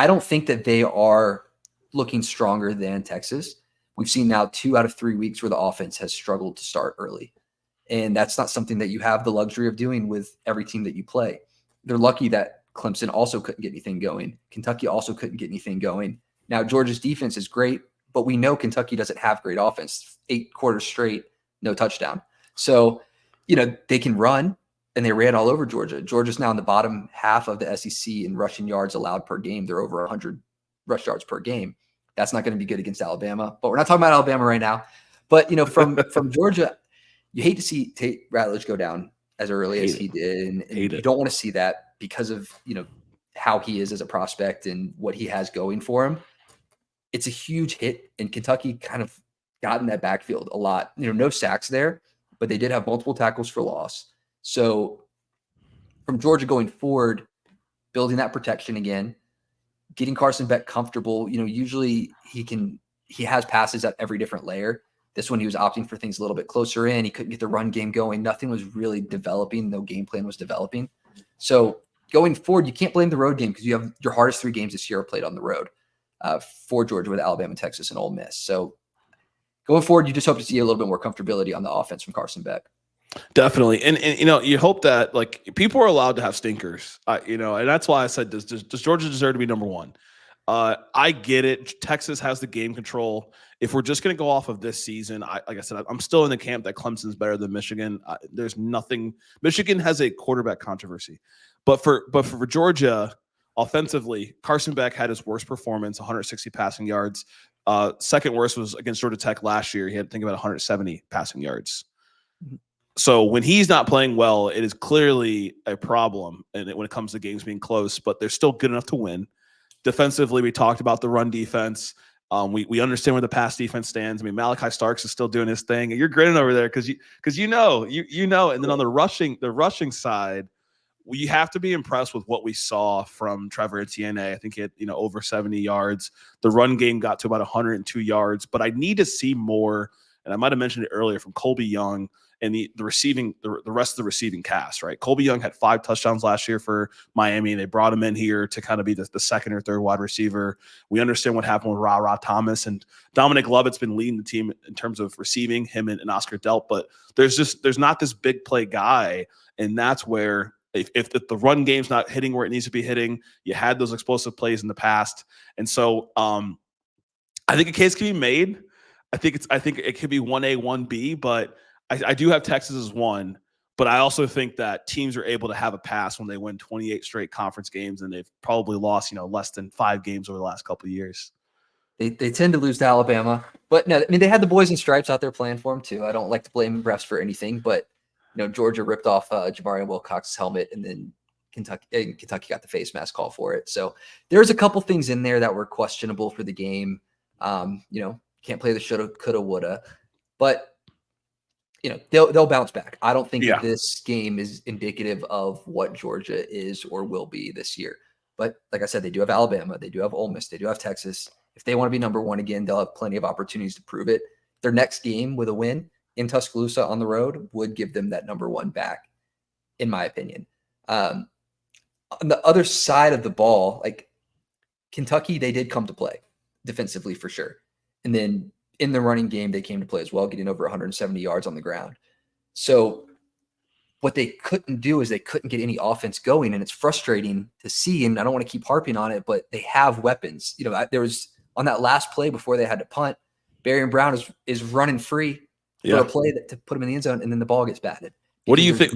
don't think that they are looking stronger than Texas. We've seen now 2 out of 3 weeks where the offense has struggled to start early. And that's not something that you have the luxury of doing with every team that you play. They're lucky that Clemson also couldn't get anything going. Kentucky also couldn't get anything going. Now, Georgia's defense is great, but we know Kentucky doesn't have great offense. 8 quarters straight, no touchdown. So, they can run, and they ran all over Georgia. Georgia's now in the bottom half of the SEC in rushing yards allowed per game. They're over 100 rush yards per game. That's not going to be good against Alabama, but we're not talking about Alabama right now. But, from Georgia, you hate to see Tate Ratledge go down as early as he did. And you don't want to see that because of, how he is as a prospect and what he has going for him. It's a huge hit, and Kentucky kind of got in that backfield a lot. No sacks there, but they did have multiple tackles for loss. So from Georgia going forward, building that protection again, getting Carson Beck comfortable. Usually he has passes at every different layer. This one, he was opting for things a little bit closer in. He couldn't get the run game going. Nothing was really developing. No game plan was developing. So going forward, you can't blame the road game because you have your hardest 3 games this year are played on the road for Georgia with Alabama, Texas, and Ole Miss. So going forward, you just hope to see a little bit more comfortability on the offense from Carson Beck. Definitely. And you hope that people are allowed to have stinkers, and that's why I said, does Georgia deserve to be number one? I get it. Texas has the game control. If we're just going to go off of this season, like I said, I'm still in the camp that Clemson's better than Michigan. There's nothing. Michigan has a quarterback controversy, but for Georgia, offensively, Carson Beck had his worst performance, 160 passing yards. Second worst was against Georgia Tech last year. He had to think about 170 passing yards. So when he's not playing well, it is clearly a problem, and when it comes to games being close, but they're still good enough to win. Defensively, we talked about the run defense. We understand where the pass defense stands. I mean, Malachi Starks is still doing his thing, and you're grinning over there because you know. And then on the rushing side, we have to be impressed with what we saw from Trevor Etienne. I think he had over 70 yards. The run game got to about 102 yards, but I need to see more. And I might have mentioned it earlier from Colby Young and the rest of the receiving cast, right? Colby Young had 5 touchdowns last year for Miami. They brought him in here to kind of be the second or third wide receiver. We understand what happened with Ra Thomas, and Dominic Lovett's been leading the team in terms of receiving, him and Oscar Delp, but there's not this big play guy. And that's where if the run game's not hitting where it needs to be hitting, you had those explosive plays in the past. And so I think a case can be made. I think it could be 1A, 1B, but I do have Texas as 1, but I also think that teams are able to have a pass when they win 28 straight conference games, and they've probably lost, less than 5 games over the last couple of years. They tend to lose to Alabama, but no, I mean, they had the boys in stripes out there playing for them too. I don't like to blame refs for anything, but Georgia ripped off Jabari Wilcox's helmet, and then Kentucky got the face mask call for it. So there's a couple things in there that were questionable for the game. Can't play the shoulda, coulda, woulda, but they'll bounce back. I don't think that this game is indicative of what Georgia is or will be this year. But like I said, they do have Alabama, they do have Ole Miss, they do have Texas. If they want to be number one again, they'll have plenty of opportunities to prove it. Their next game with a win in Tuscaloosa on the road would give them that number one back, in my opinion. On the other side of the ball, like Kentucky, they did come to play defensively for sure. And then in the running game, they came to play as well, getting over 170 yards on the ground. So what they couldn't do is they couldn't get any offense going. And it's frustrating to see. And I don't want to keep harping on it, but they have weapons. You know, there was on that last play before they had to punt, Barian Brown is running free for a play to put him in the end zone, and then the ball gets batted. What do you think?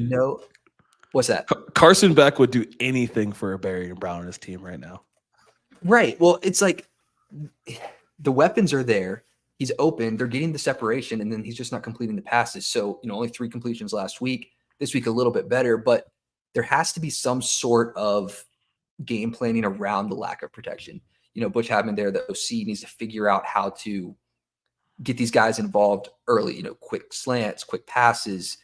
What's that? Carson Beck would do anything for a Barian Brown on his team right now. Right. Well, it's like the weapons are there. He's open. They're getting the separation, and then he's just not completing the passes. So, only 3 completions last week. This week, a little bit better, but there has to be some sort of game planning around the lack of protection. Butch Hadman there, the OC, needs to figure out how to get these guys involved early, quick slants, quick passes.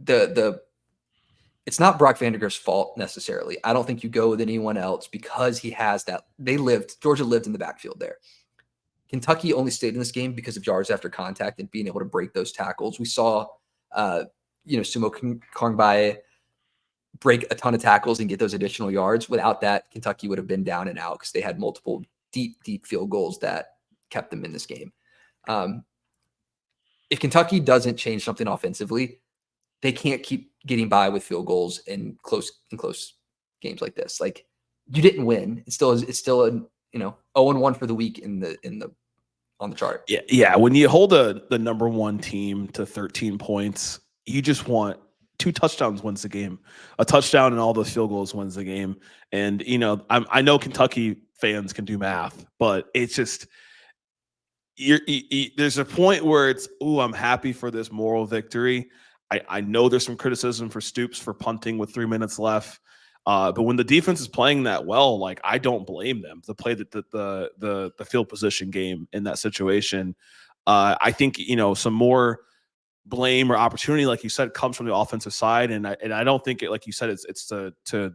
It's not Brock Vandegrift's fault necessarily. I don't think you go with anyone else because he has that. Georgia lived in the backfield there. Kentucky only stayed in this game because of yards after contact and being able to break those tackles. We saw, Sumo Kongbaye break a ton of tackles and get those additional yards. Without that, Kentucky would have been down and out because they had multiple deep field goals that kept them in this game. If Kentucky doesn't change something offensively, they can't keep getting by with field goals in close games like this. Like, you didn't win. It's still a 0-1 for the week on the chart. Yeah. When you hold the number 1 team to 13 points, you just want 2 touchdowns wins the game. A touchdown and all those field goals wins the game. And I know Kentucky fans can do math, but it's just there's a point where it's, I'm happy for this moral victory. I know there's some criticism for Stoops for punting with 3 minutes left. But when the defense is playing that well, like, I don't blame them to play the field position game in that situation. I think, some more blame or opportunity, like you said, comes from the offensive side. And I don't think like you said, it's to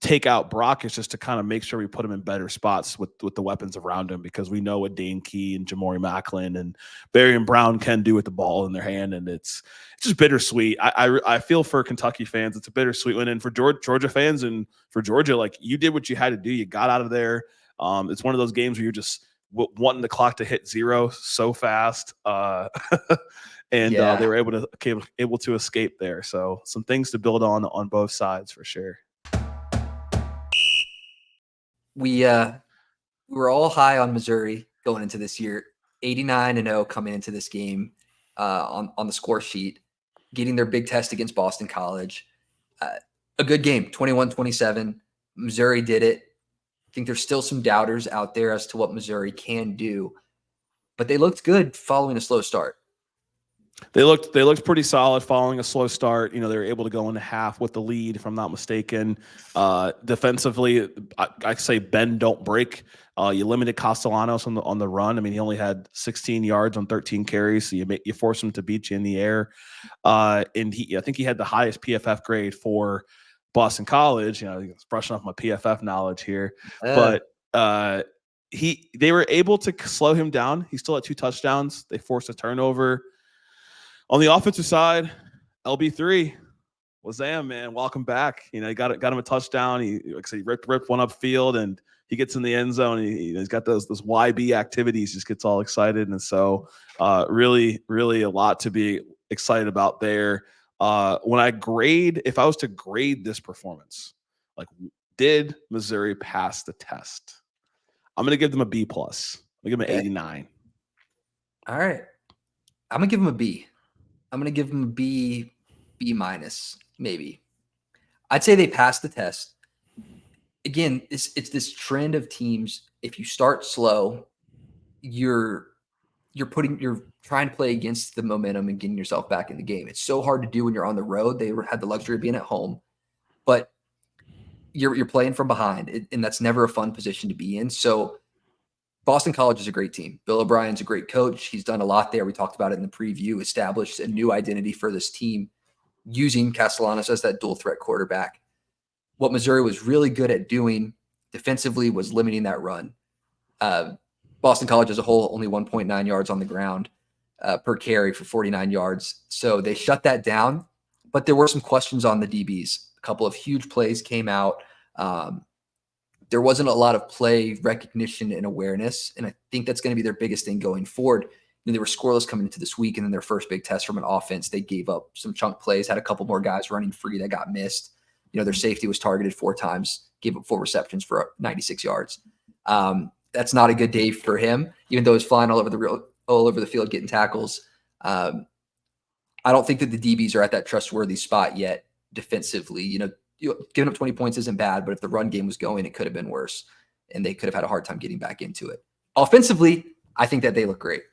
take out Brock. It's just to kind of make sure we put him in better spots with the weapons around him, because we know what Dane Key and Jamori Macklin and Barian Brown can do with the ball in their hand. And it's just bittersweet. I feel for Kentucky fans. It's a bittersweet win. And for Georgia fans and for Georgia, like, you did what you had to do. You got out of there. It's one of those games where you're just wanting the clock to hit 0 so fast. And they were able to escape there. So some things to build on both sides for sure. We were all high on Missouri going into this year, 89-0 coming into this game on the score sheet, getting their big test against Boston College. A good game, 21-27. Missouri did it. I think there's still some doubters out there as to what Missouri can do, but they looked good following a slow start. They looked pretty solid following a slow start. They were able to go into half with the lead, if I'm not mistaken. Defensively, I say bend, don't break. You limited Castellanos on the run. I mean, he only had 16 yards on 13 carries, so you force him to beat you in the air. And I think he had the highest PFF grade for Boston College. He's brushing off my PFF knowledge here, but they were able to slow him down. He still had 2 touchdowns. They forced a turnover. On the offensive side, LB3, Wazam, man, welcome back. He got him a touchdown. He ripped one upfield, and he gets in the end zone. He's got those YB activities. Just gets all excited, and so really, really a lot to be excited about there. If I was to grade this performance, like, did Missouri pass the test? I'm going to give them a B+. I'm going to give them an 89. All right. I'm going to give them a B. I'm going to give them a B minus, maybe. I'd say they passed the test. Again, it's this trend of teams. If you start slow, you're trying to play against the momentum and getting yourself back in the game. It's so hard to do when you're on the road. They had the luxury of being at home, but you're playing from behind, and that's never a fun position to be in. So Boston College is a great team. Bill O'Brien's a great coach. He's done a lot there. We talked about it in the preview, established a new identity for this team using Castellanos as that dual threat quarterback. What Missouri was really good at doing defensively was limiting that run. Boston College as a whole, only 1.9 yards on the ground per carry for 49 yards. So they shut that down, but there were some questions on the DBs. couple of huge plays came out. There wasn't a lot of play recognition and awareness, and I think that's going to be their biggest thing going forward. They were scoreless coming into this week, and then their first big test from an offense, they gave up some chunk plays, had a couple more guys running free that got missed. Their safety was targeted 4 times, gave up 4 receptions for 96 yards. That's not a good day for him, even though he's flying all over the field getting tackles. I don't think that the DBs are at that trustworthy spot yet defensively. Giving up 20 points isn't bad, but if the run game was going, it could have been worse, and they could have had a hard time getting back into it. Offensively, I think that they look great.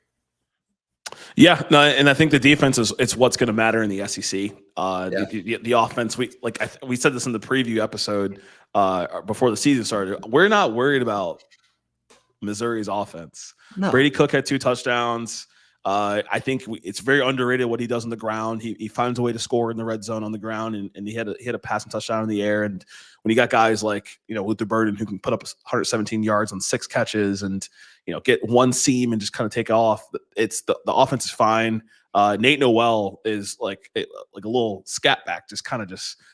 Yeah, no, and I think the defense it's what's going to matter in the SEC. The offense, we said this in the preview episode before the season started. We're not worried about Missouri's offense. No. Brady Cook had 2 touchdowns. I think it's very underrated what he does on the ground. He finds a way to score in the red zone on the ground, and he had a passing touchdown in the air. And when you got guys like Luther Burden who can put up 117 yards on 6 catches and get one seam and just kind of take off, it's the offense is fine. Nate Noel is like a little scat back, just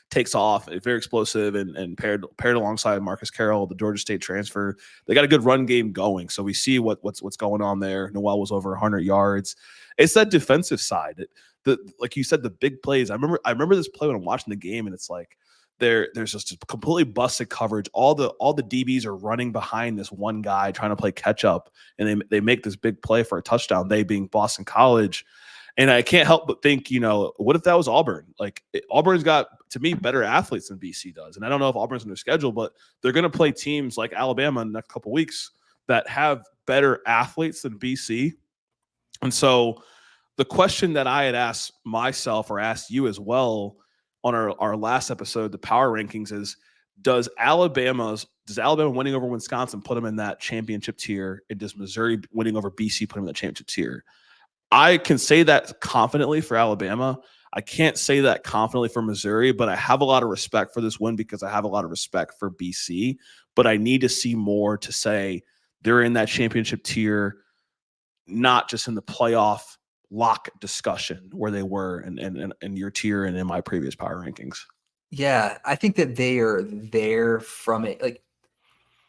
takes off. It's very explosive and paired alongside Marcus Carroll, the Georgia State transfer. They got a good run game going, so we see what's going on there. Noel was over 100 yards. It's that defensive side. Like you said, the big plays. I remember this play when I'm watching the game, and it's like there's just a completely busted coverage. All the DBs are running behind this one guy trying to play catch up, and they make this big play for a touchdown. They being Boston College. And I can't help but think, what if that was Auburn? Like Auburn's got, to me, better athletes than BC does. And I don't know if Auburn's in their schedule, but they're going to play teams like Alabama in the next couple of weeks that have better athletes than BC. And so the question that I had asked myself or asked you as well on our last episode, the power rankings, is does Alabama winning over Wisconsin put them in that championship tier? And does Missouri winning over BC put them in the championship tier? I can say that confidently for Alabama. I can't say that confidently for Missouri, but I have a lot of respect for this win because I have a lot of respect for BC. But I need to see more to say they're in that championship tier, not just in the playoff lock discussion where they were in your tier and in my previous power rankings. Yeah, I think that they are there from it. Like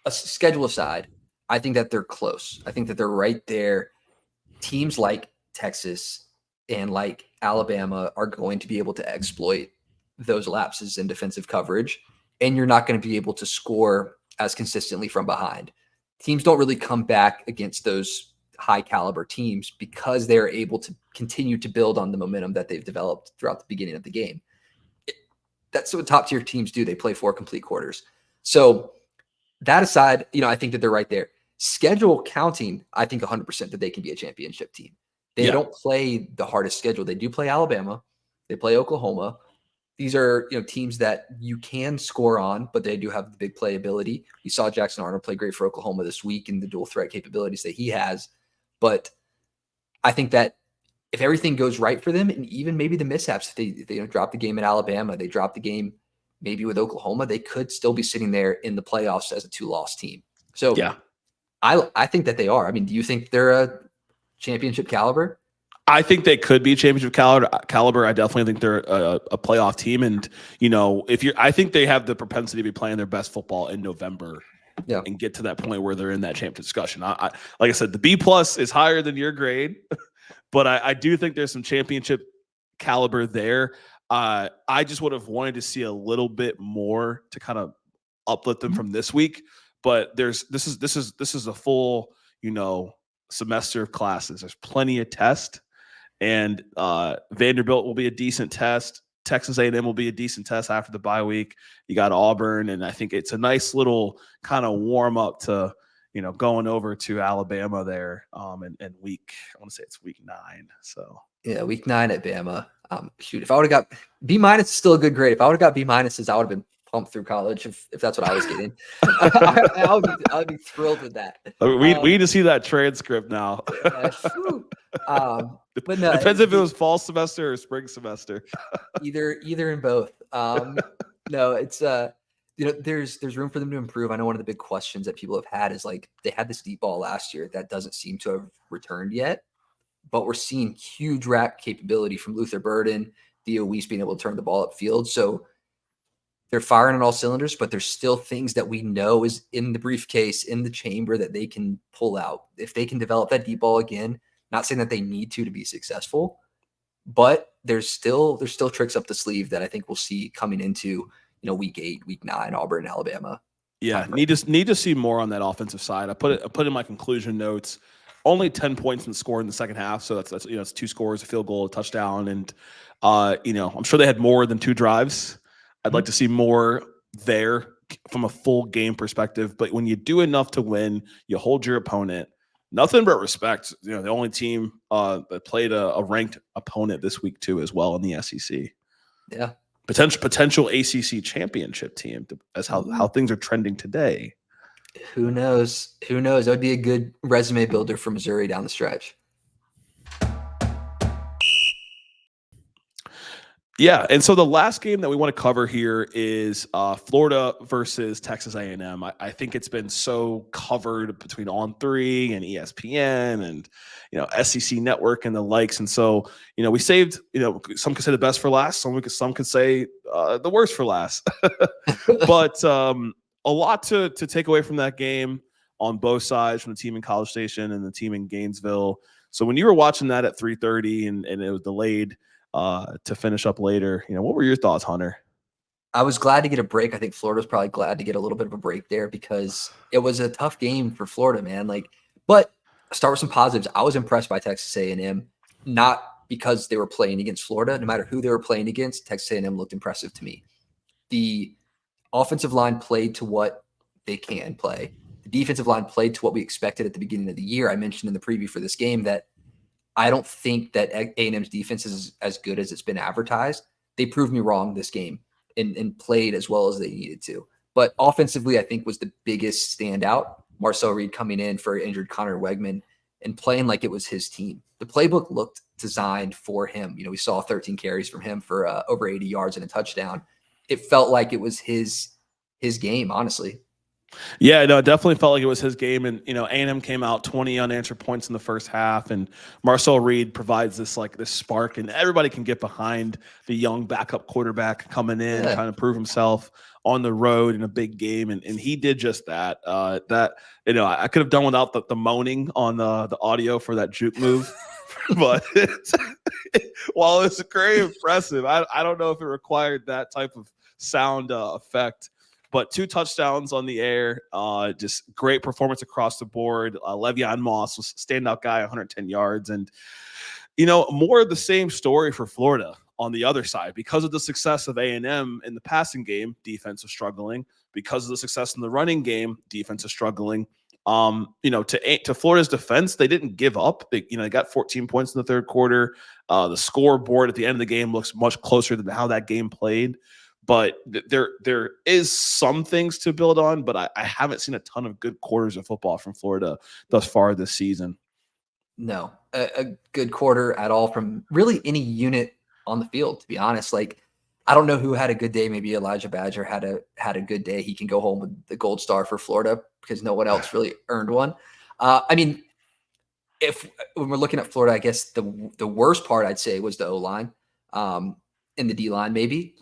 a schedule aside, I think that they're close. I think that they're right there. Teams like Texas and like Alabama are going to be able to exploit those lapses in defensive coverage, and you're not going to be able to score as consistently from behind. Teams don't really come back against those high caliber teams because they're able to continue to build on the momentum that they've developed throughout the beginning of the game. That's what top tier teams do. They play 4 complete quarters. So that aside, I think that they're right there. Schedule counting, I think 100% that they can be a championship team. They don't play the hardest schedule. They do play Alabama. They play Oklahoma. These are teams that you can score on, but they do have the big play ability. We saw Jackson Arnold play great for Oklahoma this week and the dual threat capabilities that he has. But I think that if everything goes right for them, and even maybe the mishaps, if they drop the game at Alabama, they drop the game maybe with Oklahoma, they could still be sitting there in the playoffs as a 2-loss team. So yeah. I think that they are. I mean, do you think they're a championship caliber? I think they could be championship caliber. I definitely think they're a playoff team. And, I think they have the propensity to be playing their best football in November and get to that point where they're in that championship discussion. Like I said, the B+ is higher than your grade, but I do think there's some championship caliber there. I just would have wanted to see a little bit more to kind of uplift them from this week. But this is a full, semester of classes. There's plenty of tests, and Vanderbilt will be a decent test. Texas A&M will be a decent test after the bye week. You got Auburn, and I think it's a nice little kind of warm up to, going over to Alabama there. And I want to say it's week 9. So yeah, week 9 at Bama. Shoot, if I would have got B- is still a good grade. If I would have got B-, I would have been pumped through college if that's what I was getting. I would be thrilled with that. We need to see that transcript now. But no, depends if it was fall semester or spring semester. either in both. No, it's there's room for them to improve. I know one of the big questions that people have had is like they had this deep ball last year that doesn't seem to have returned yet, but we're seeing huge rack capability from Luther Burden, Theo Weiss being able to turn the ball upfield. So they're firing on all cylinders, but there's still things that we know is in the briefcase, in the chamber that they can pull out. If they can develop that deep ball again, not saying that they need to be successful, but there's still tricks up the sleeve that I think we'll see coming into, week 8, week 9, Auburn, Alabama. Yeah, need to see more on that offensive side. I put in my conclusion notes. Only 10 points in the score in the second half, so that's it's 2 scores, a field goal, a touchdown, and I'm sure they had more than 2 drives. I'd like to see more there from a full game perspective. But when you do enough to win, you hold your opponent. Nothing but respect. The only team that played a ranked opponent this week too, as well in the SEC. Yeah. Potential ACC championship team, as how things are trending today. Who knows? That would be a good resume builder for Missouri down the stretch. Yeah, and so the last game that we want to cover here is Florida versus Texas A&M. I think it's been so covered between On3 and ESPN and SEC Network and the likes, and so we saved. Some could say the best for last. Some could say the worst for last. But a lot to take away from that game on both sides, from the team in College Station and the team in Gainesville. So when you were watching that at 3:30 and it was delayed to finish up later, what were your thoughts, Hunter? I was glad to get a break. I think Florida was probably glad to get a little bit of a break there because it was a tough game for Florida, man. But start with some positives. I was impressed by Texas A&M, not because they were playing against Florida. No matter who they were playing against, Texas A&M looked impressive to me. The offensive line played to what they can play. The defensive line played to what we expected at the beginning of the year. I mentioned in the preview for this game that I don't think that A&M's defense is as good as it's been advertised. They proved me wrong this game and played as well as they needed to. But offensively, I think was the biggest standout. Marcel Reed coming in for injured Connor Wegman and playing like it was his team. The playbook looked designed for him. We saw 13 carries from him for over 80 yards and a touchdown. It felt like it was his game, honestly. Yeah, no, it definitely felt like it was his game. And, A&M came out 20 unanswered points in the first half. And Marcel Reed provides this spark. And everybody can get behind the young backup quarterback coming in, trying to prove himself on the road in a big game. And he did just that. I could have done without the moaning on the audio for that juke move. But while it's very impressive, I don't know if it required that type of sound effect. But 2 touchdowns on the air, just great performance across the board. Le'Veon Moss was standout guy, 110 yards. And, more of the same story for Florida on the other side. Because of the success of A&M in the passing game, defense is struggling. Because of the success in the running game, defense is struggling. To Florida's defense, they didn't give up. They got 14 points in the third quarter. The scoreboard at the end of the game looks much closer than how that game played. But there is some things to build on, but I haven't seen a ton of good quarters of football from Florida thus far this season. No, a good quarter at all from really any unit on the field, to be honest. I don't know who had a good day. Maybe Elijah Badger had a good day. He can go home with the gold star for Florida because no one else really earned one. When we're looking at Florida, I guess the worst part I'd say was the O-line. In the D-line, maybe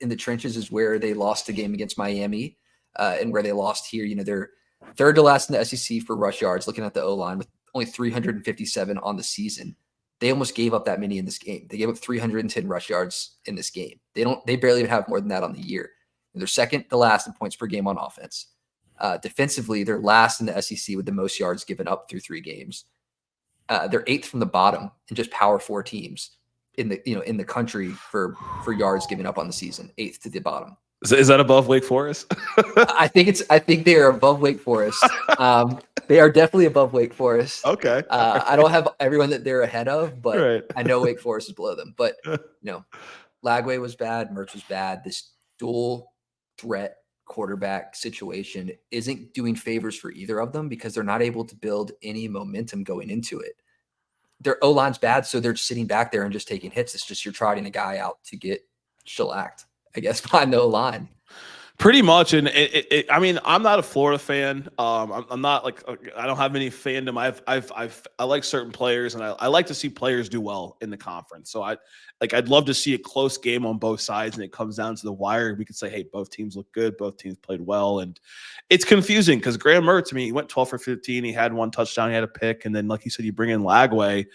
in the trenches is where they lost the game against Miami, and where they lost here. They're third to last in the SEC for rush yards. Looking at the O-line with only 357 on the season, they almost gave up that many in this game. They gave up 310 rush yards in this game. They barely even have more than that on the year. And they're second to last in points per game on offense. Defensively, they're last in the SEC with the most yards given up through 3 games. They're 8th from the bottom in just Power 4 teams in the country for yards given up on the season, 8th to the bottom. Is that above Wake Forest? I think they are above Wake Forest. They are definitely above Wake Forest. Okay. I don't have everyone that they're ahead of, but right. I know Wake Forest is below them. But Lagway was bad, Mertz was bad. This dual threat quarterback situation isn't doing favors for either of them because they're not able to build any momentum going into it. Their O-line's bad, so they're sitting back there and just taking hits. It's just you're trotting a guy out to get shellacked, I guess, behind the O-line. Pretty much, and I mean, I'm not a Florida fan. I'm not like I don't have any fandom. I like certain players, and I like to see players do well in the conference. So I'd love to see a close game on both sides, and it comes down to the wire. We could say, hey, both teams look good, both teams played well, and it's confusing because Graham Mertz, I mean, he went 12 for 15, he had one touchdown, he had a pick, and then like you said, you bring in Lagway.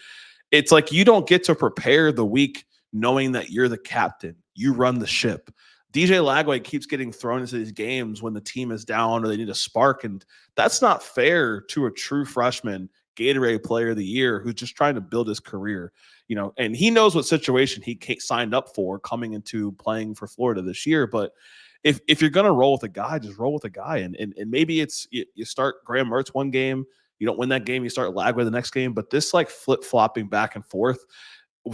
It's like you don't get to prepare the week knowing that you're the captain. You run the ship. DJ Lagway keeps getting thrown into these games when the team is down or they need a spark, and that's not fair to a true freshman Gatorade Player of the Year who's just trying to build his career. And he knows what situation he signed up for coming into playing for Florida this year. But if you're gonna roll with a guy, just roll with a guy, and maybe it's you start Graham Mertz one game, you don't win that game, you start Lagway the next game, but this like flip flopping back and forth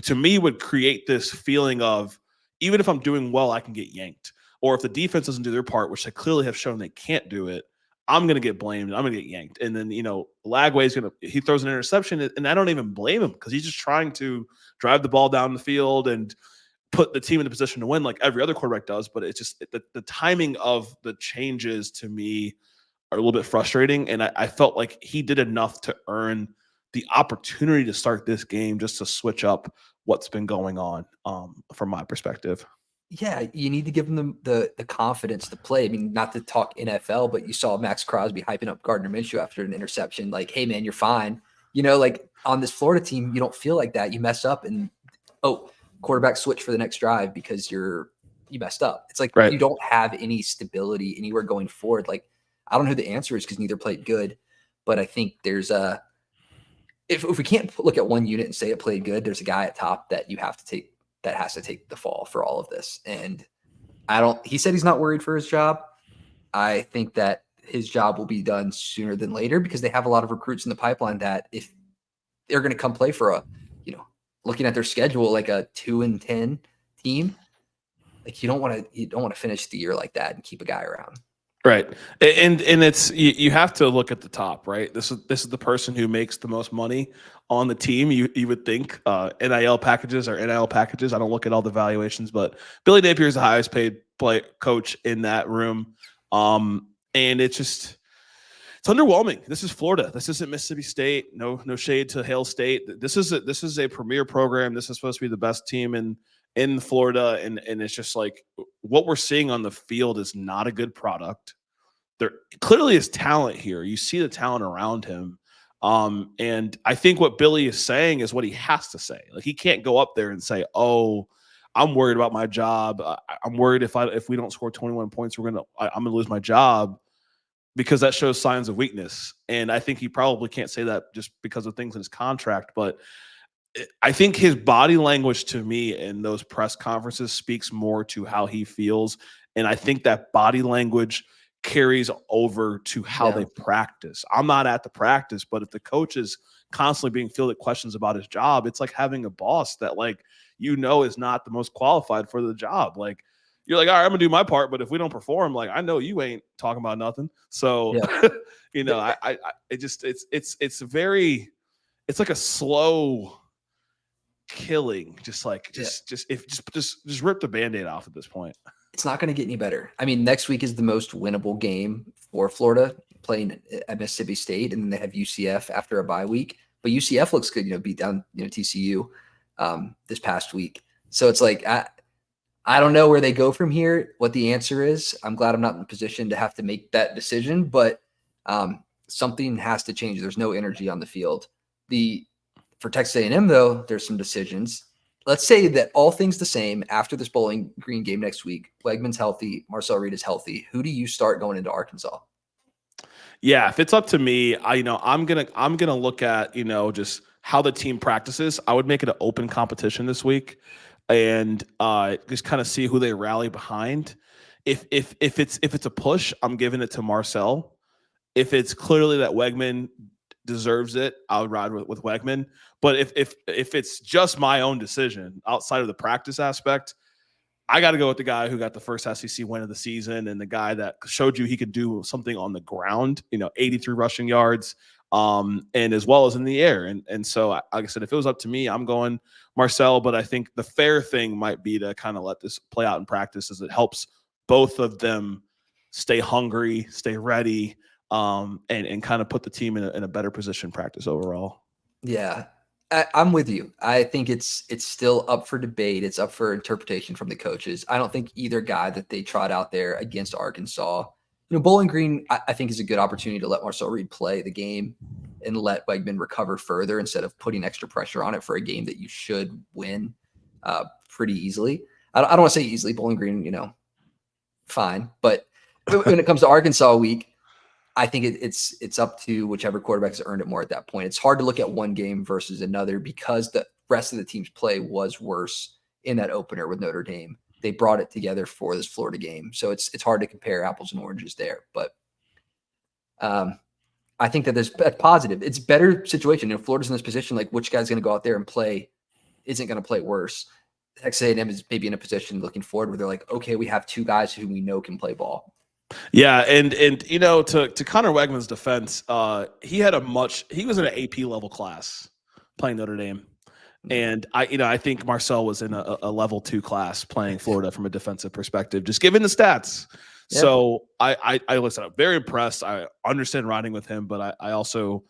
to me would create this feeling of even if I'm doing well, I can get yanked. Or if the defense doesn't do their part, which they clearly have shown they can't do it, I'm going to get blamed. I'm going to get yanked. And then, Lagway's he throws an interception, and I don't even blame him because he's just trying to drive the ball down the field and put the team in a position to win like every other quarterback does. But it's just the timing of the changes to me are a little bit frustrating. And I felt like he did enough to earn the opportunity to start this game just to switch up what's been going on from my perspective. Yeah, you need to give them the confidence to play. I mean, not to talk NFL, but you saw Max Crosby hyping up Gardner Minshew after an interception. Like, hey, man, you're fine. Like on this Florida team, you don't feel like that. You mess up and, quarterback switch for the next drive because you messed up. It's like Right. You don't have any stability anywhere going forward. Like, I don't know who the answer is because neither played good. But I think there's if we can't look at one unit and say it played good, there's a guy at top that you have to take that has to take the fall for all of this. And he said he's not worried for his job. I think that his job will be done sooner than later because they have a lot of recruits in the pipeline that if they're going to come play for looking at their schedule, like a 2-10 team, like you don't want to finish the year like that and keep a guy around. Right. And it's you have to look at the top, right? This is the person who makes the most money on the team. You would think NIL packages are NIL packages. I don't look at all the valuations, but Billy Napier is the highest paid coach in that room. And it's underwhelming. This is Florida. This isn't Mississippi State. No shade to Hail State. This is a premier program. This is supposed to be the best team in Florida, and it's just like what we're seeing on the field is not a good product. There clearly is talent here. You see the talent around him. And I think what Billy is saying is what he has to say. Like he can't go up there and say, "Oh, I'm worried about my job. I'm worried if we don't score 21 points, I'm gonna lose my job," because that shows signs of weakness. And I think he probably can't say that just because of things in his contract, but I think his body language to me in those press conferences speaks more to how he feels. And I think that body language carries over to how they practice. I'm not at the practice, but if the coach is constantly being fielded questions about his job, it's like having a boss that is not the most qualified for the job. Like you're like, all right, I'm gonna do my part, but if we don't perform, like I know you ain't talking about nothing. So it's like a slow killing, just rip the Band-Aid off at this point. It's not going to get any better. I mean, next week is the most winnable game for Florida, playing at Mississippi State, and then they have UCF after a bye week. But UCF looks good, beat down TCU this past week. So it's like I don't know where they go from here, what the answer is. I'm glad I'm not in a position to have to make that decision, but something has to change. There's no energy on the field. For Texas A&M, though, there's some decisions. Let's say that all things the same after this Bowling Green game next week. Wegman's healthy. Marcel Reed is healthy. Who do you start going into Arkansas? Yeah, if it's up to me, I'm gonna look at just how the team practices. I would make it an open competition this week, and just kind of see who they rally behind. If it's a push, I'm giving it to Marcel. If it's clearly that Wegman deserves it, I would ride with Wegman. But if it's just my own decision outside of the practice aspect, I got to go with the guy who got the first SEC win of the season and the guy that showed you he could do something on the ground, 83 rushing yards, and as well as in the air. And so, like I said, if it was up to me, I'm going Marcel. But I think the fair thing might be to kind of let this play out in practice as it helps both of them stay hungry, stay ready, and kind of put the team in a better position practice overall. Yeah, I'm with you. I think it's still up for debate. It's up for interpretation from the coaches. I don't think either guy that they trot out there against Arkansas, Bowling Green, I think is a good opportunity to let Marcel Reed play the game and let Wegman recover further instead of putting extra pressure on it for a game that you should win pretty easily. I don't want to say easily. Bowling Green, fine, but when it comes to Arkansas week, I think it's up to whichever quarterback has earned it more at that point. It's hard to look at one game versus another because the rest of the team's play was worse in that opener with Notre Dame. They brought it together for this Florida game, so it's hard to compare apples and oranges there. But I think that there's a positive. It's a better situation. Florida's in this position, like which guy's going to go out there and play isn't going to play worse. Texas A&M is maybe in a position looking forward where they're like, okay, we have two guys who we know can play ball. Yeah, and to Connor Wegman's defense, he was in an AP level class playing Notre Dame, and I think Marcel was in a level 2 class playing Florida from a defensive perspective, just given the stats. Yeah. So I listen, I'm very impressed. I understand riding with him, but I also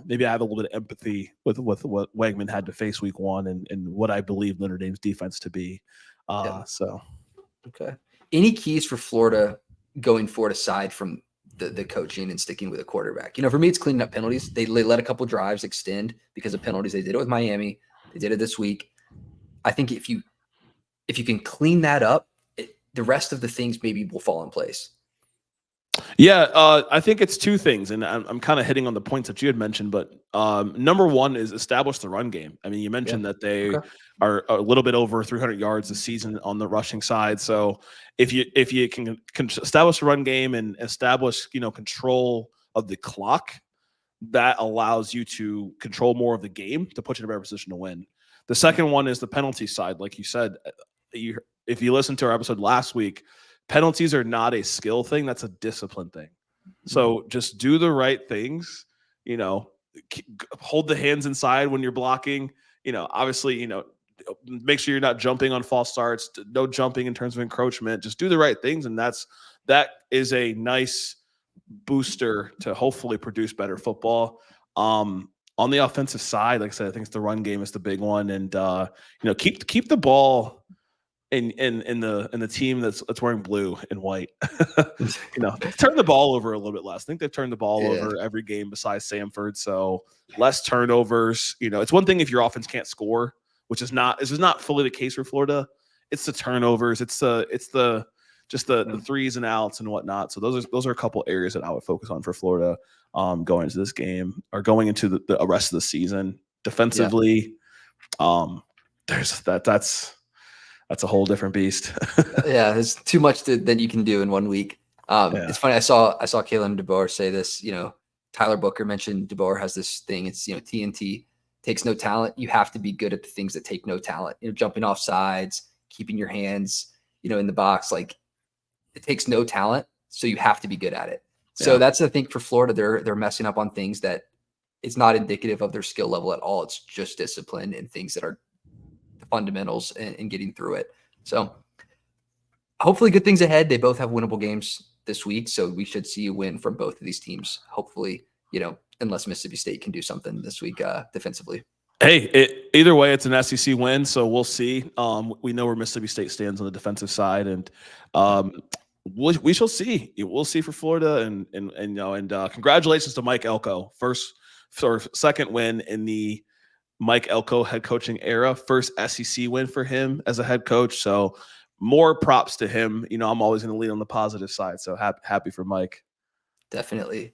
maybe I have a little bit of empathy with what Wegman had to face week 1 and what I believe Notre Dame's defense to be. So okay, any keys for Florida going forward aside from the coaching and sticking with a quarterback? For me, it's cleaning up penalties. They let a couple drives extend because of penalties. They did it with Miami. They did it this week. I think if you can clean that up, the rest of the things maybe will fall in place. Yeah, I think it's two things, and I'm kind of hitting on the points that you had mentioned. But number one is establish the run game. I mean, you mentioned that they are a little bit over 300 yards this season on the rushing side. So if you can establish a run game and establish control of the clock, that allows you to control more of the game to put you in a better position to win. The second one is the penalty side, like you said. If you listened to our episode last week, penalties are not a skill thing. That's a discipline thing. So just do the right things, hold the hands inside when you're blocking, obviously, make sure you're not jumping on false starts, no jumping in terms of encroachment, just do the right things. And that is a nice booster to hopefully produce better football. On the offensive side, like I said, I think it's the run game is the big one. And, keep the ball in the team that's wearing blue and white. Turn the ball over a little bit less. I think they've turned the ball over every game besides Samford. So less turnovers. It's one thing if your offense can't score, which is not fully the case for Florida. It's the turnovers. It's the threes and outs and whatnot. So those are a couple areas that I would focus on for Florida going into this game or going into the rest of the season. Defensively, that's a whole different beast. Yeah, there's too much that you can do in 1 week. It's funny. I saw Kalen DeBoer say this. Tyler Booker mentioned DeBoer has this thing. It's TNT takes no talent. You have to be good at the things that take no talent. Jumping off sides, keeping your hands in the box. Like it takes no talent, so you have to be good at it. So that's the thing for Florida. They're messing up on things that it's not indicative of their skill level at all. It's just discipline and things that are fundamentals and getting through it. So hopefully good things ahead. They both have winnable games this week. So we should see a win from both of these teams. Hopefully, unless Mississippi State can do something this week defensively. Hey, either way, it's an SEC win. So we'll see. We know where Mississippi State stands on the defensive side, and we shall see. We'll see for Florida, and congratulations to Mike Elko, second win in the Mike Elko head coaching era, first SEC win for him as a head coach. So more props to him. I'm always going to lead on the positive side. So happy for Mike. Definitely.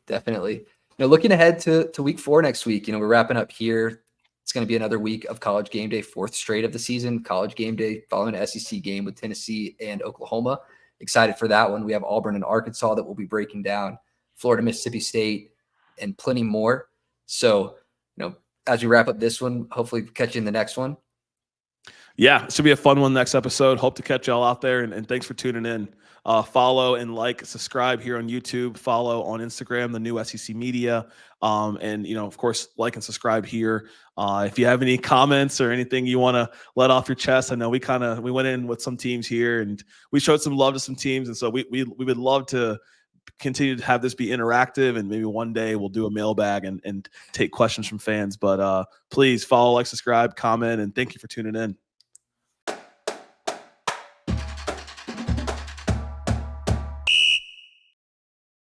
Looking ahead to week 4 next week, we're wrapping up here. It's going to be another week of College Game Day, 4th straight of the season. College Game Day following an SEC game with Tennessee and Oklahoma. Excited for that one. We have Auburn and Arkansas that we'll be breaking down, Florida, Mississippi State, and plenty more. So, as we wrap up this one, hopefully catch you in the next one. Yeah, it should be a fun one next episode. Hope to catch y'all out there, and thanks for tuning in. follow and like, subscribe here on YouTube, follow on Instagram, the new SEC Media, and of course, like and subscribe here. If you have any comments or anything you want to let off your chest, I know we went in with some teams here and we showed some love to some teams, and so we would love to continue to have this be interactive, and maybe one day we'll do a mailbag and take questions from fans. But please follow, like, subscribe, comment, and thank you for tuning in.